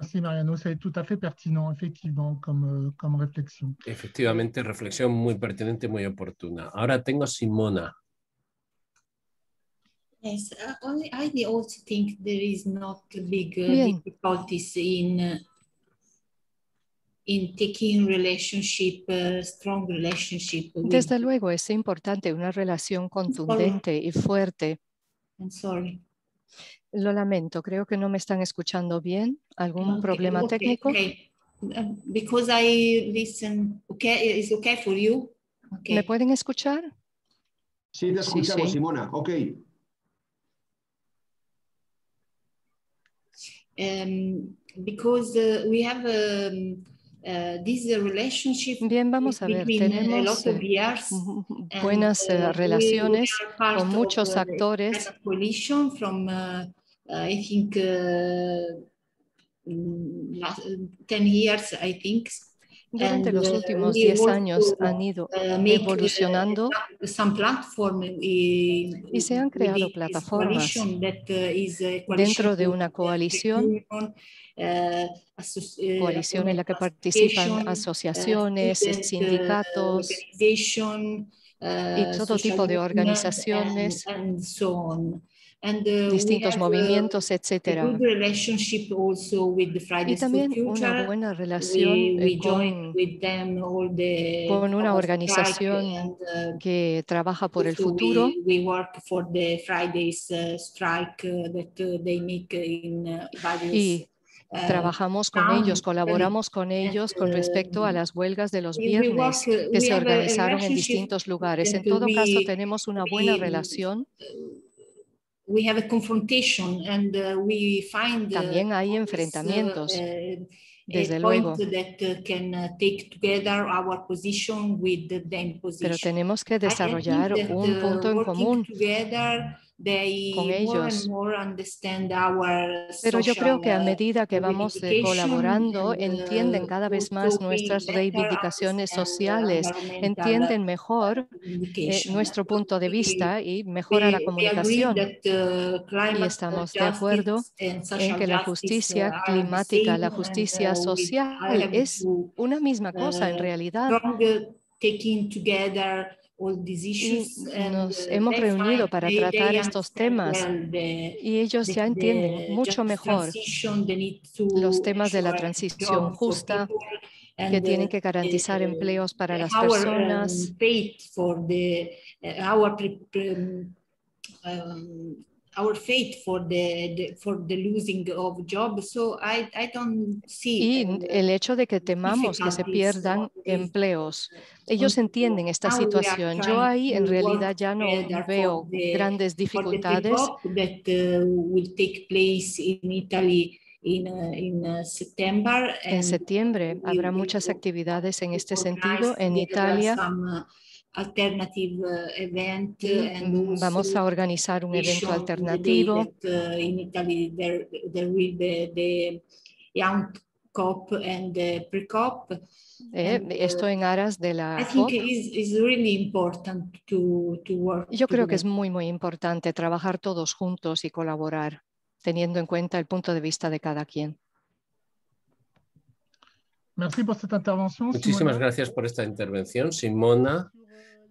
Merci Mariano, c'est tout à fait pertinent, effectivement, comme réflexion. Efectivamente, reflexión muy pertinente, muy oportuna. Ahora tengo a Simona. Yes, I also think there is not big Bien. difficulties in taking relationship, strong relationship with. Desde luego es importante una relación contundente y fuerte. I'm sorry. Lo lamento, creo que no me están escuchando bien. ¿Algún problema Okay, técnico? okay. Because I listen, okay, is okay for you? Okay. ¿Me pueden escuchar? Sí, te escuchamos, sí. Simona. Ok. Because we have this relationship. Bien, vamos a ver, tenemos buenas relaciones con muchos actores. Coalition from, I think, 10 years, I think. Durante los últimos 10 años han ido evolucionando y se han creado plataformas dentro de una coalición en la que participan asociaciones, sindicatos y todo tipo de organizaciones, distintos movimientos, etc. Y también una buena relación con una organización que trabaja por el futuro. Y trabajamos con ellos, colaboramos con ellos con respecto a las huelgas de los viernes que se organizaron en distintos lugares. En todo caso, tenemos una buena relación. También hay enfrentamientos, desde luego. Pero tenemos que desarrollar un punto en común con ellos. Pero yo creo que a medida que vamos colaborando, entienden cada vez más nuestras reivindicaciones sociales, entienden mejor nuestro punto de vista y mejora la comunicación. Y estamos de acuerdo en que la justicia climática, la justicia social es una misma cosa en realidad. Y nos hemos reunido para tratar estos temas y ellos ya entienden mucho mejor los temas de la transición justa, que tienen que garantizar empleos para las personas. Our fate for the losing of jobs, so I don't see. Y el hecho de que temamos que se pierdan empleos. Ellos entienden esta situación. Yo ahí en realidad ya no veo grandes dificultades. En septiembre habrá muchas actividades en este sentido en Italia. Vamos a organizar un evento alternativo. In Italy there will be the Young COP and the pre-COP. Esto en aras de la I think COP. is really important to work. Yo creo que es muy importante trabajar todos juntos y colaborar, teniendo en cuenta el punto de vista de cada quien. Merci por esta intervención. Muchísimas gracias por esta intervención, Simona.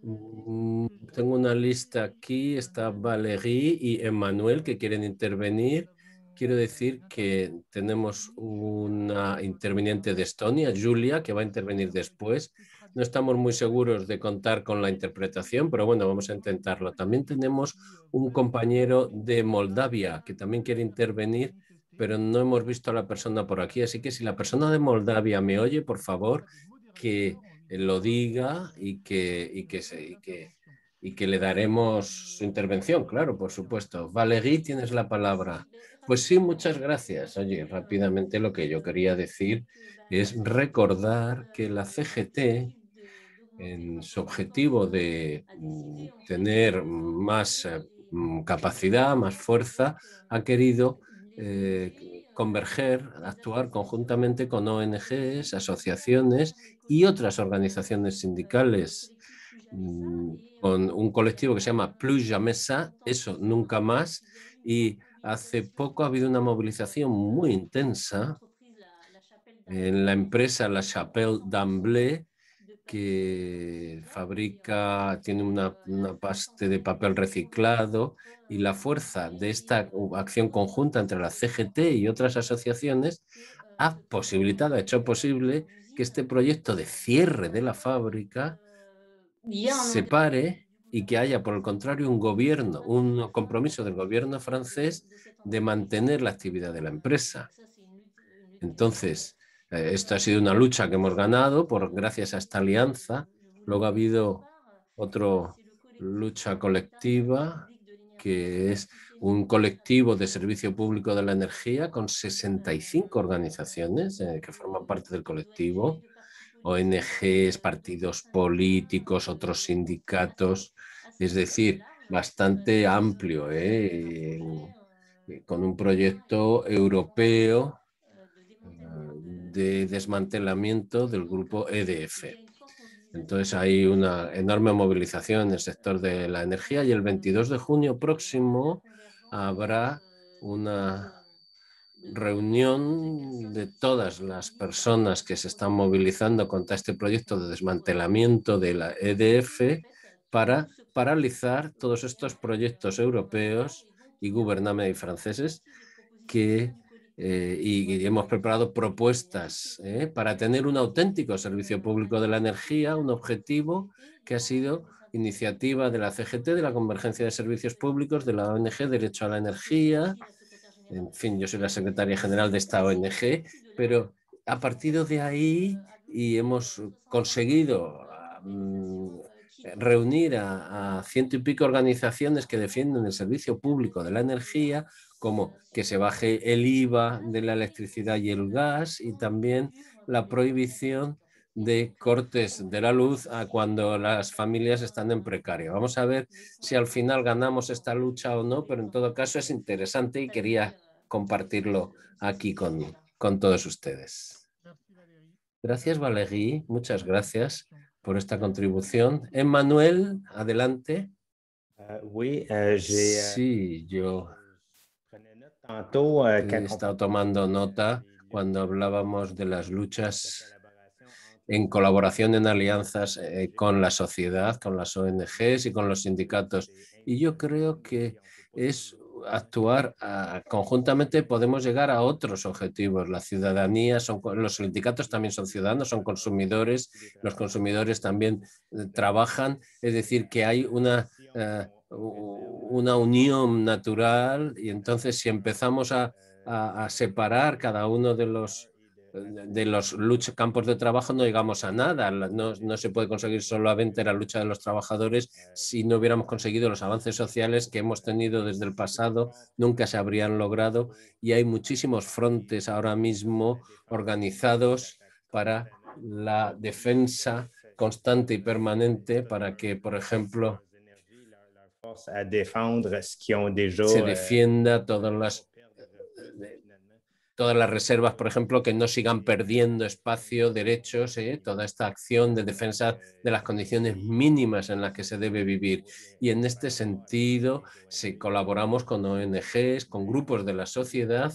Tengo una lista aquí, está Valérie y Emmanuel que quieren intervenir. Quiero decir que tenemos una interviniente de Estonia, Julia, que va a intervenir después. No estamos muy seguros de contar con la interpretación, pero bueno, vamos a intentarlo. También tenemos un compañero de Moldavia que también quiere intervenir, pero no hemos visto a la persona por aquí. Así que si la persona de Moldavia me oye, por favor, que lo diga y que le daremos su intervención, claro, por supuesto. Valérie, tienes la palabra. Pues sí, muchas gracias. Oye, rápidamente lo que yo quería decir es recordar que la CGT, en su objetivo de tener más capacidad, más fuerza, ha querido converger, actuar conjuntamente con ONGs, asociaciones y otras organizaciones sindicales, con un colectivo que se llama Plus Jamais Ça, eso nunca más, y hace poco ha habido una movilización muy intensa en la empresa La Chapelle d'Amblay, que tiene una parte de papel reciclado, y la fuerza de esta acción conjunta entre la CGT y otras asociaciones ha hecho posible que este proyecto de cierre de la fábrica se pare y que haya, por el contrario, un compromiso del gobierno francés de mantener la actividad de la empresa. Entonces, esto ha sido una lucha que hemos ganado gracias a esta alianza. Luego ha habido otra lucha colectiva, que es un colectivo de servicio público de la energía con 65 organizaciones que forman parte del colectivo, ONGs, partidos políticos, otros sindicatos, es decir, bastante amplio, con un proyecto europeo de desmantelamiento del grupo EDF. Entonces hay una enorme movilización en el sector de la energía, y el 22 de junio próximo habrá una reunión de todas las personas que se están movilizando contra este proyecto de desmantelamiento de la EDF para paralizar todos estos proyectos europeos y gubernamentales y franceses y hemos preparado propuestas para tener un auténtico servicio público de la energía, un objetivo que ha sido iniciativa de la CGT, de la Convergencia de Servicios Públicos, de la ONG Derecho a la Energía. En fin, yo soy la secretaria general de esta ONG, pero a partir de ahí hemos conseguido reunir a ciento y pico organizaciones que defienden el servicio público de la energía, como que se baje el IVA de la electricidad y el gas, y también la prohibición de cortes de la luz cuando las familias están en precario. Vamos a ver si al final ganamos esta lucha o no, pero en todo caso es interesante y quería compartirlo aquí con todos ustedes. Gracias, Valérie. Muchas gracias por esta contribución. Emmanuel, adelante. Sí, yo he estado tomando nota cuando hablábamos de las luchas en colaboración, en alianzas con la sociedad, con las ONGs y con los sindicatos. Y yo creo que es actuar conjuntamente, podemos llegar a otros objetivos. La ciudadanía, los sindicatos también son ciudadanos, son consumidores, los consumidores también trabajan, es decir, que hay una unión natural, y entonces si empezamos a separar cada uno de los campos de trabajo, no llegamos a nada. No se puede conseguir solamente la lucha de los trabajadores. Si no hubiéramos conseguido los avances sociales que hemos tenido desde el pasado, nunca se habrían logrado, y hay muchísimos frontes ahora mismo organizados para la defensa constante y permanente, para que, por ejemplo, se defienda todas las reservas, por ejemplo, que no sigan perdiendo espacio, derechos, toda esta acción de defensa de las condiciones mínimas en las que se debe vivir. Y en este sentido, colaboramos con ONGs, con grupos de la sociedad,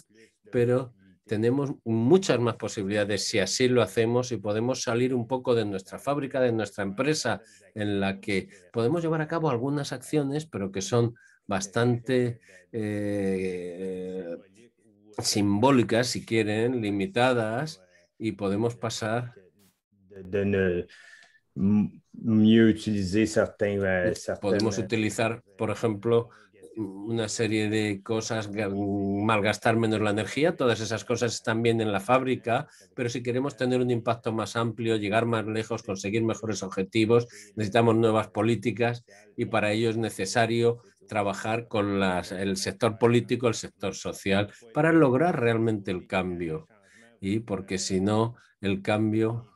pero tenemos muchas más posibilidades si así lo hacemos, y podemos salir un poco de nuestra fábrica, de nuestra empresa, en la que podemos llevar a cabo algunas acciones, pero que son bastante simbólicas, si quieren, limitadas, y podemos pasar podemos utilizar, por ejemplo, una serie de cosas, malgastar menos la energía. Todas esas cosas están bien en la fábrica, pero si queremos tener un impacto más amplio, llegar más lejos, conseguir mejores objetivos, necesitamos nuevas políticas, y para ello es necesario trabajar con el sector político, el sector social, para lograr realmente el cambio. Y porque si no, el cambio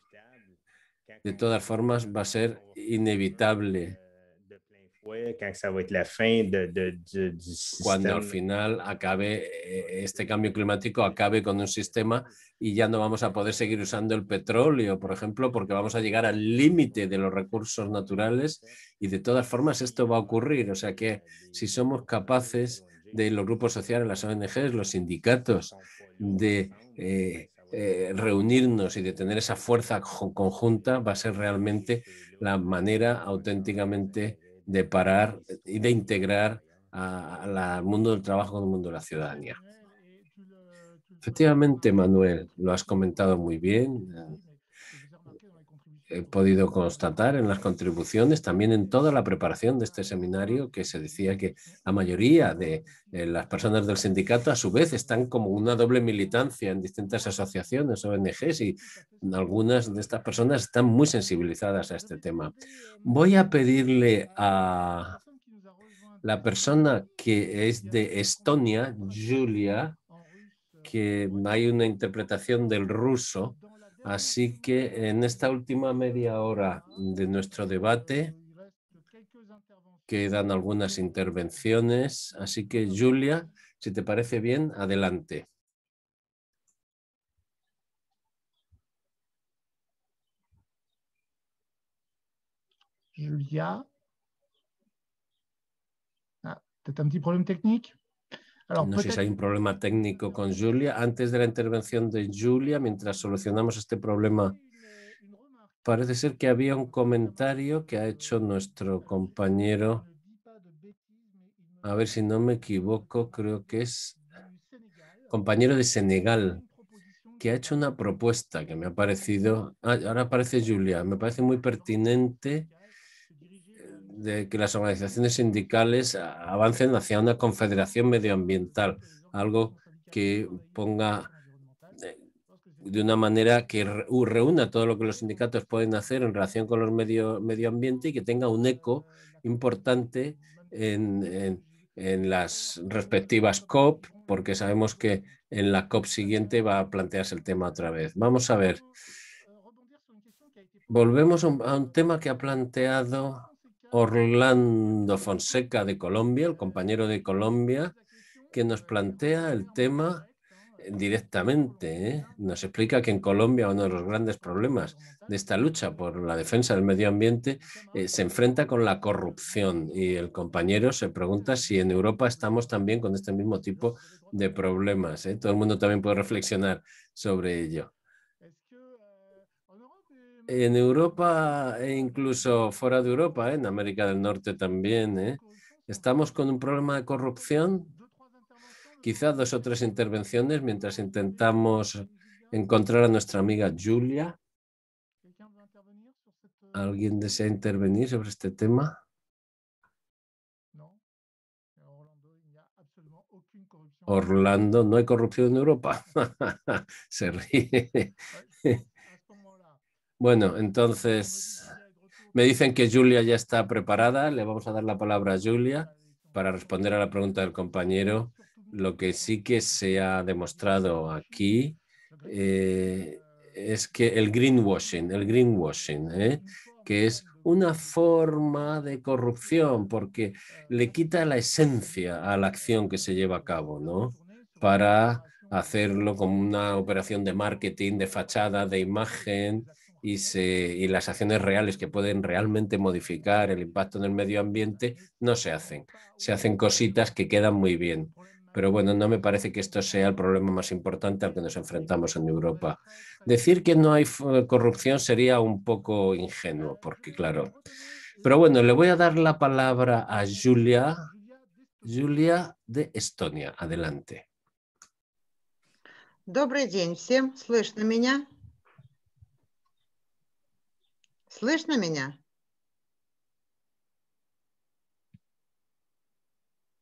de todas formas va a ser inevitable cuando al final este cambio climático acabe con un sistema, y ya no vamos a poder seguir usando el petróleo, por ejemplo, porque vamos a llegar al límite de los recursos naturales, y de todas formas esto va a ocurrir. O sea que si somos capaces, de los grupos sociales, las ONGs, los sindicatos, de reunirnos y de tener esa fuerza conjunta va a ser realmente la manera auténticamente de parar y de integrar al mundo del trabajo con el mundo de la ciudadanía. Efectivamente, Manuel, lo has comentado muy bien. He podido constatar en las contribuciones, también en toda la preparación de este seminario, que se decía que la mayoría de las personas del sindicato a su vez están como una doble militancia en distintas asociaciones, ONGs, y algunas de estas personas están muy sensibilizadas a este tema. Voy a pedirle a la persona que es de Estonia, Julia, que hay una interpretación del ruso. Así que en esta última media hora de nuestro debate quedan algunas intervenciones. Así que, Julia, si te parece bien, adelante. Julia. Peut-être un petit problème technique. Alors, no sé si hay un problema técnico con Julia. Antes de la intervención de Julia, mientras solucionamos este problema, parece ser que había un comentario que ha hecho nuestro compañero, a ver si no me equivoco, creo que es compañero de Senegal, que ha hecho una propuesta que me ha parecido, ahora aparece Julia, me parece muy pertinente, de que las organizaciones sindicales avancen hacia una confederación medioambiental, algo que ponga de una manera que reúna todo lo que los sindicatos pueden hacer en relación con el medio ambiente y que tenga un eco importante en las respectivas COP, porque sabemos que en la COP siguiente va a plantearse el tema otra vez. Vamos a ver. Volvemos a un tema que ha planteado Orlando Fonseca de Colombia, el compañero de Colombia, que nos plantea el tema directamente. Nos explica que en Colombia uno de los grandes problemas de esta lucha por la defensa del medio ambiente se enfrenta con la corrupción, y el compañero se pregunta si en Europa estamos también con este mismo tipo de problemas. Todo el mundo también puede reflexionar sobre ello. En Europa e incluso fuera de Europa, en América del Norte también, estamos con un problema de corrupción. Quizá 2 o 3 intervenciones mientras intentamos encontrar a nuestra amiga Julia. ¿Alguien desea intervenir sobre este tema? Orlando, ¿no hay corrupción en Europa? Se ríe. Bueno, entonces me dicen que Julia ya está preparada. Le vamos a dar la palabra a Julia para responder a la pregunta del compañero. Lo que sí que se ha demostrado aquí es que el greenwashing, que es una forma de corrupción porque le quita la esencia a la acción que se lleva a cabo, ¿no? Para hacerlo como una operación de marketing, de fachada, de imagen, y las acciones reales que pueden realmente modificar el impacto en el medio ambiente no se hacen. Se hacen cositas que quedan muy bien. Pero bueno, no me parece que esto sea el problema más importante al que nos enfrentamos en Europa. Decir que no hay corrupción sería un poco ingenuo, porque claro. Pero bueno, le voy a dar la palabra a Julia. Julia de Estonia. Adelante. Добрый день всем. Слышно меня? ¿Слышно меня?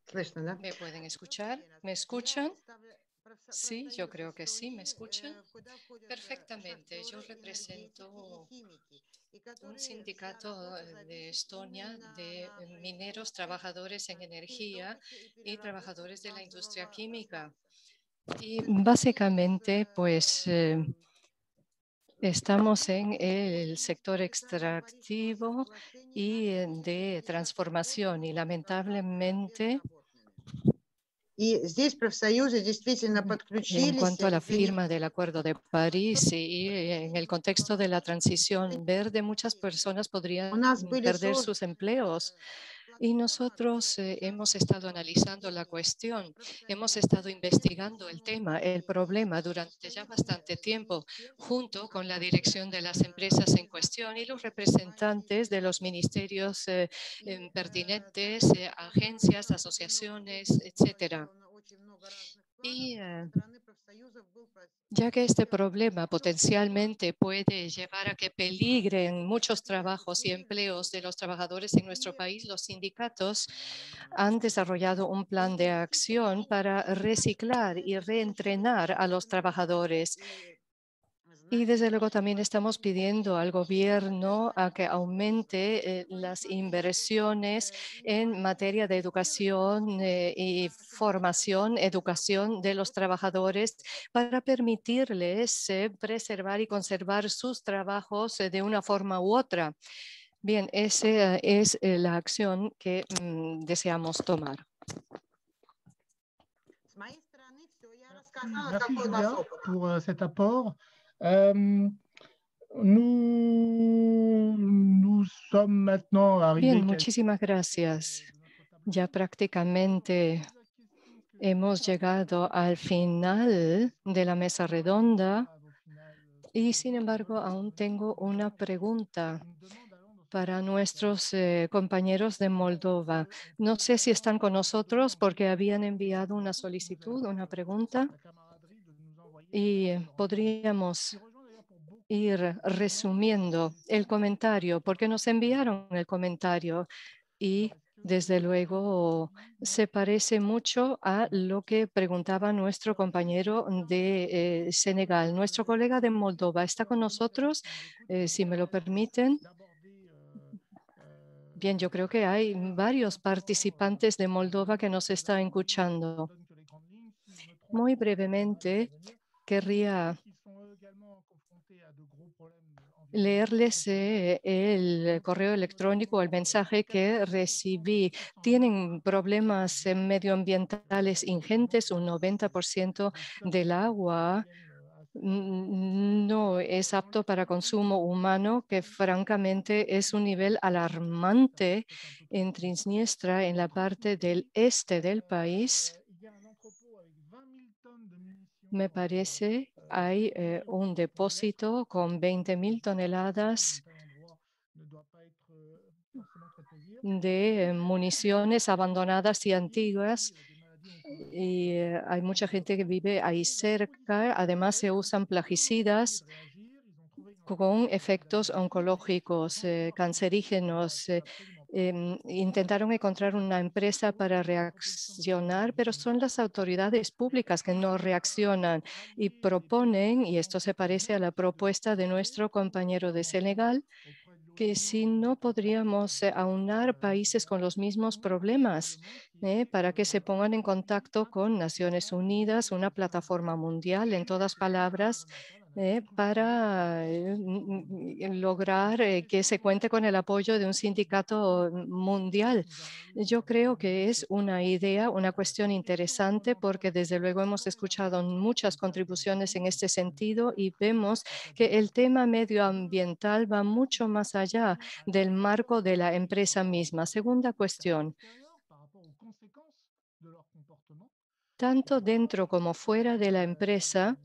¿Слышно, да? ¿Me pueden escuchar? ¿Me escuchan? Sí, yo creo que sí, ¿me escuchan? Perfectamente. Yo represento un sindicato de Estonia de mineros, trabajadores en energía y trabajadores de la industria química. Y básicamente, pues, estamos en el sector extractivo y de transformación, y lamentablemente en cuanto a la firma del Acuerdo de París y en el contexto de la transición verde, muchas personas podrían perder sus empleos. Y nosotros hemos estado analizando la cuestión, hemos estado investigando el tema, el problema durante ya bastante tiempo, junto con la dirección de las empresas en cuestión y los representantes de los ministerios pertinentes, agencias, asociaciones, etcétera. Y ya que este problema potencialmente puede llevar a que peligren muchos trabajos y empleos de los trabajadores en nuestro país, los sindicatos han desarrollado un plan de acción para reciclar y reentrenar a los trabajadores. Y desde luego también estamos pidiendo al gobierno a que aumente las inversiones en materia de educación y formación, educación de los trabajadores para permitirles preservar y conservar sus trabajos de una forma u otra. Bien, esa es la acción que deseamos tomar. Merci Julia pour cet apport. Nous sommes maintenant arrivés. Bien, muchísimas gracias. Ya prácticamente hemos llegado al final de la mesa redonda y sin embargo aún tengo una pregunta para nuestros compañeros de Moldova. No sé si están con nosotros porque habían enviado una solicitud, una pregunta, y podríamos ir resumiendo el comentario porque nos enviaron el comentario y desde luego se parece mucho a lo que preguntaba nuestro compañero de Senegal. Nuestro colega de Moldova está con nosotros, si me lo permiten. Bien, yo creo que hay varios participantes de Moldova que nos están escuchando. Muy brevemente, querría leerles el correo electrónico, el mensaje que recibí. Tienen problemas medioambientales ingentes, un 90% del agua no es apto para consumo humano, que francamente es un nivel alarmante en Transnistria, en la parte del este del país. Me parece hay un depósito con 20.000 toneladas de municiones abandonadas y antiguas. Y hay mucha gente que vive ahí cerca. Además, se usan plaguicidas con efectos oncológicos, cancerígenos. Intentaron encontrar una empresa para reaccionar, pero son las autoridades públicas que no reaccionan y proponen, y esto se parece a la propuesta de nuestro compañero de Senegal, que si no podríamos aunar países con los mismos problemas para que se pongan en contacto con Naciones Unidas, una plataforma mundial, en todas palabras, para lograr que se cuente con el apoyo de un sindicato mundial. Yo creo que es una idea, una cuestión interesante, porque desde luego hemos escuchado muchas contribuciones en este sentido y vemos que el tema medioambiental va mucho más allá del marco de la empresa misma. Segunda cuestión. Tanto dentro como fuera de la empresa,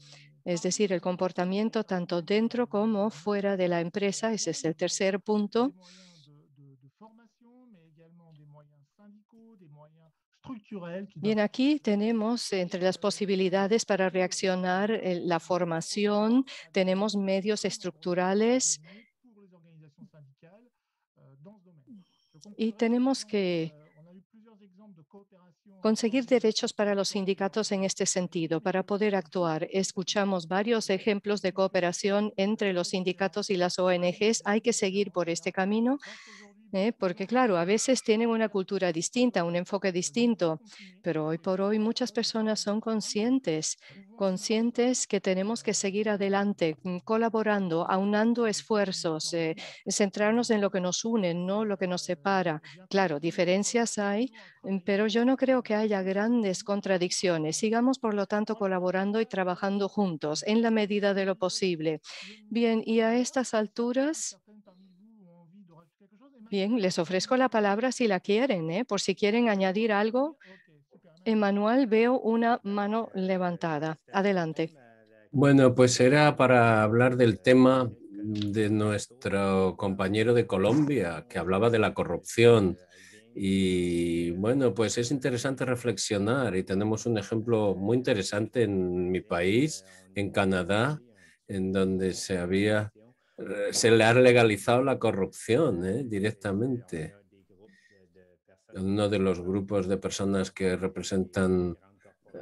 es decir, el comportamiento tanto dentro como fuera de la empresa, ese es el tercer punto. Bien, aquí tenemos entre las posibilidades para reaccionar la formación, tenemos medios estructurales y tenemos que conseguir derechos para los sindicatos en este sentido, para poder actuar. Escuchamos varios ejemplos de cooperación entre los sindicatos y las ONGs. Hay que seguir por este camino, porque claro, a veces tienen una cultura distinta, un enfoque distinto, pero hoy por hoy muchas personas son conscientes que tenemos que seguir adelante, colaborando, aunando esfuerzos, centrarnos en lo que nos une, no lo que nos separa. Claro, diferencias hay, pero yo no creo que haya grandes contradicciones. Sigamos, por lo tanto, colaborando y trabajando juntos en la medida de lo posible. Bien, y a estas alturas, Bien, les ofrezco la palabra si la quieren, por si quieren añadir algo. Emmanuel, veo una mano levantada. Adelante. Bueno, pues era para hablar del tema de nuestro compañero de Colombia, que hablaba de la corrupción. Y bueno, pues es interesante reflexionar y tenemos un ejemplo muy interesante en mi país, en Canadá, en donde se le ha legalizado la corrupción, directamente. Uno de los grupos de personas que representan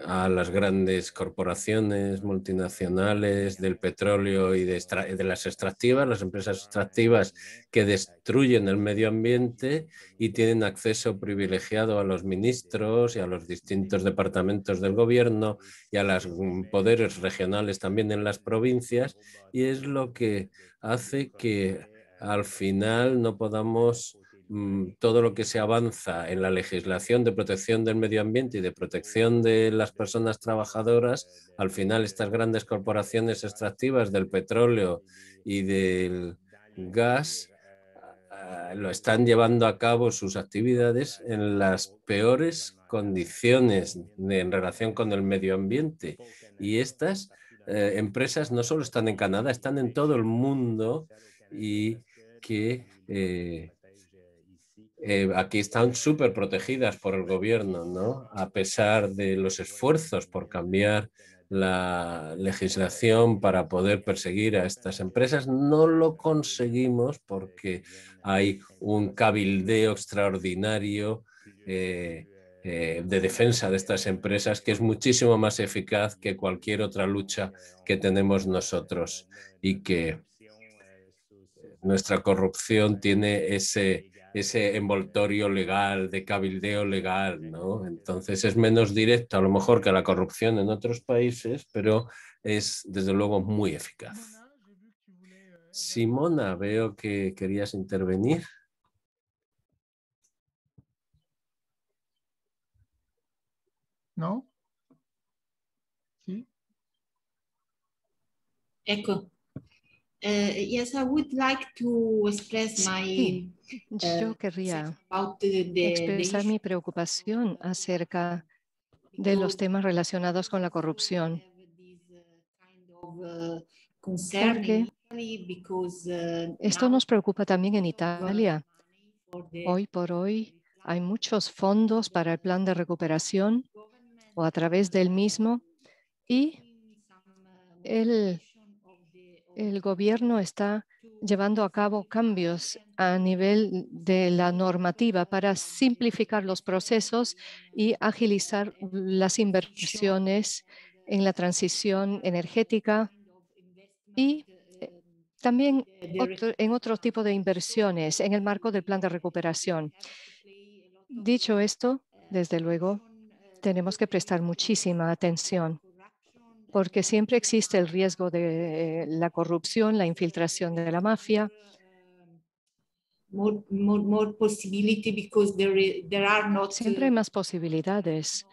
a las grandes corporaciones multinacionales del petróleo y de las extractivas, las empresas extractivas que destruyen el medio ambiente y tienen acceso privilegiado a los ministros y a los distintos departamentos del gobierno y a los poderes regionales también en las provincias, y es lo que hace que al final no podamos todo lo que se avanza en la legislación de protección del medio ambiente y de protección de las personas trabajadoras, al final estas grandes corporaciones extractivas del petróleo y del gas lo están llevando a cabo sus actividades en las peores condiciones en relación con el medio ambiente. Y estas empresas no solo están en Canadá, están en todo el mundo, y que aquí están súper protegidas por el gobierno, ¿no? A pesar de los esfuerzos por cambiar la legislación para poder perseguir a estas empresas, no lo conseguimos porque hay un cabildeo extraordinario de defensa de estas empresas que es muchísimo más eficaz que cualquier otra lucha que tenemos nosotros, y que nuestra corrupción tiene ese envoltorio legal, de cabildeo legal, ¿no? Entonces es menos directo a lo mejor que la corrupción en otros países, pero es desde luego muy eficaz. Simona, veo que querías intervenir. ¿No? ¿Sí? Ecco. Yes, I would like to express Sí, yo querría expresar mi preocupación acerca de los temas relacionados con la corrupción, porque esto nos preocupa también en Italia. Hoy por hoy hay muchos fondos para el plan de recuperación o a través del mismo, y el gobierno está llevando a cabo cambios a nivel de la normativa para simplificar los procesos y agilizar las inversiones en la transición energética y también en otro tipo de inversiones en el marco del plan de recuperación. Dicho esto, desde luego, tenemos que prestar muchísima atención, porque siempre existe el riesgo de la corrupción, la infiltración de la mafia. Siempre hay más posibilidades,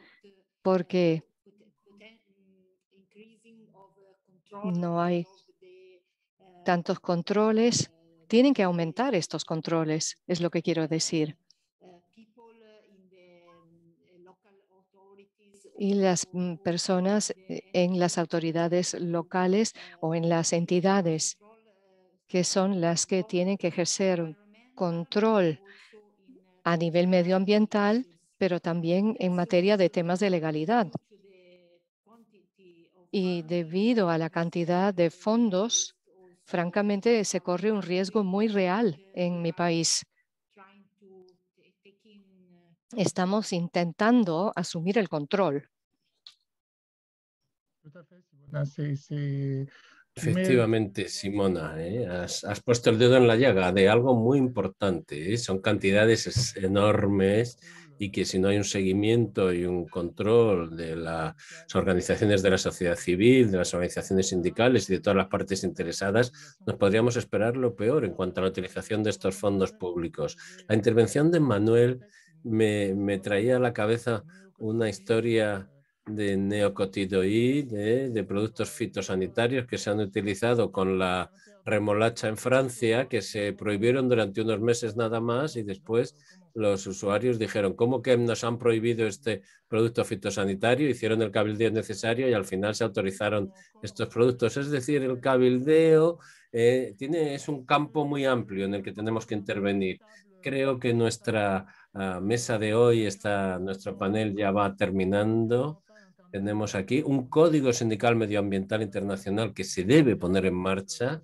porque no hay tantos controles. Tienen que aumentar estos controles, es lo que quiero decir. Y las personas en las autoridades locales o en las entidades, que son las que tienen que ejercer control a nivel medioambiental, pero también en materia de temas de legalidad. Y debido a la cantidad de fondos, francamente, se corre un riesgo muy real en mi país. Estamos intentando asumir el control. Efectivamente, Simona, has puesto el dedo en la llaga de algo muy importante, ¿eh? Son cantidades enormes, y que si no hay un seguimiento y un control de las organizaciones de la sociedad civil, de las organizaciones sindicales y de todas las partes interesadas, nos podríamos esperar lo peor en cuanto a la utilización de estos fondos públicos. La intervención de Manuel me traía a la cabeza una historia de neonicotinoides, de productos fitosanitarios que se han utilizado con la remolacha en Francia, que se prohibieron durante unos meses nada más y después los usuarios dijeron, ¿cómo que nos han prohibido este producto fitosanitario? Hicieron el cabildeo necesario y al final se autorizaron estos productos. Es decir, el cabildeo es un campo muy amplio en el que tenemos que intervenir. Creo que nuestra mesa de hoy, nuestro panel ya va terminando. Tenemos aquí un código sindical medioambiental internacional que se debe poner en marcha.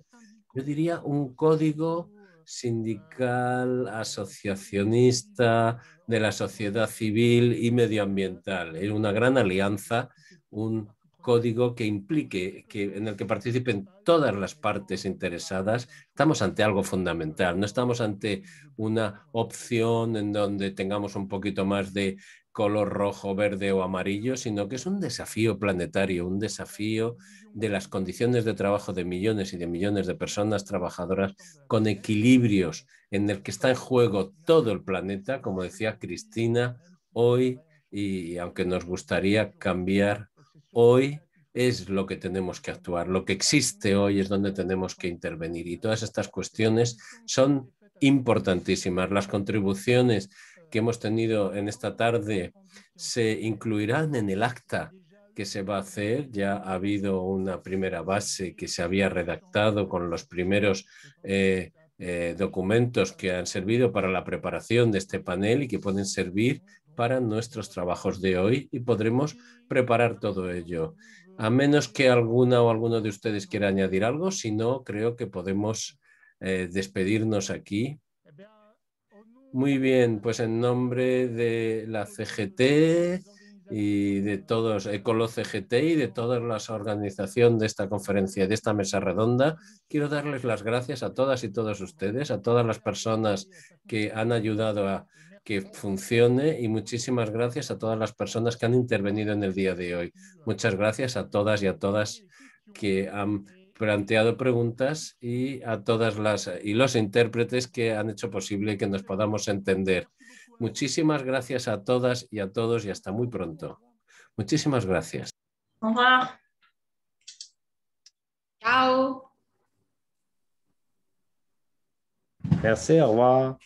Yo diría un código sindical, asociacionista, de la sociedad civil y medioambiental. Es una gran alianza, un código que implique, en el que participen todas las partes interesadas. Estamos ante algo fundamental, no estamos ante una opción en donde tengamos un poquito más de color rojo, verde o amarillo, sino que es un desafío planetario, un desafío de las condiciones de trabajo de millones y de millones de personas trabajadoras con equilibrios en el que está en juego todo el planeta, como decía Cristina, hoy, y aunque nos gustaría cambiar, hoy es lo que tenemos que actuar, lo que existe hoy es donde tenemos que intervenir y todas estas cuestiones son importantísimas. Las contribuciones que hemos tenido en esta tarde se incluirán en el acta que se va a hacer. Ya ha habido una primera base que se había redactado con los primeros documentos que han servido para la preparación de este panel y que pueden servir para nuestros trabajos de hoy y podremos preparar todo ello. A menos que alguna o alguno de ustedes quiera añadir algo, si no, creo que podemos despedirnos aquí. Muy bien, pues en nombre de la CGT y de todos, Ecolo CGT y de toda la organización de esta conferencia, de esta mesa redonda, quiero darles las gracias a todas y todos ustedes, a todas las personas que han ayudado a que funcione y muchísimas gracias a todas las personas que han intervenido en el día de hoy. Muchas gracias a todas y a todas que han planteado preguntas y a todas los intérpretes que han hecho posible que nos podamos entender. Muchísimas gracias a todas y a todos y hasta muy pronto. Muchísimas gracias. Au revoir. Ciao. Merci, au revoir.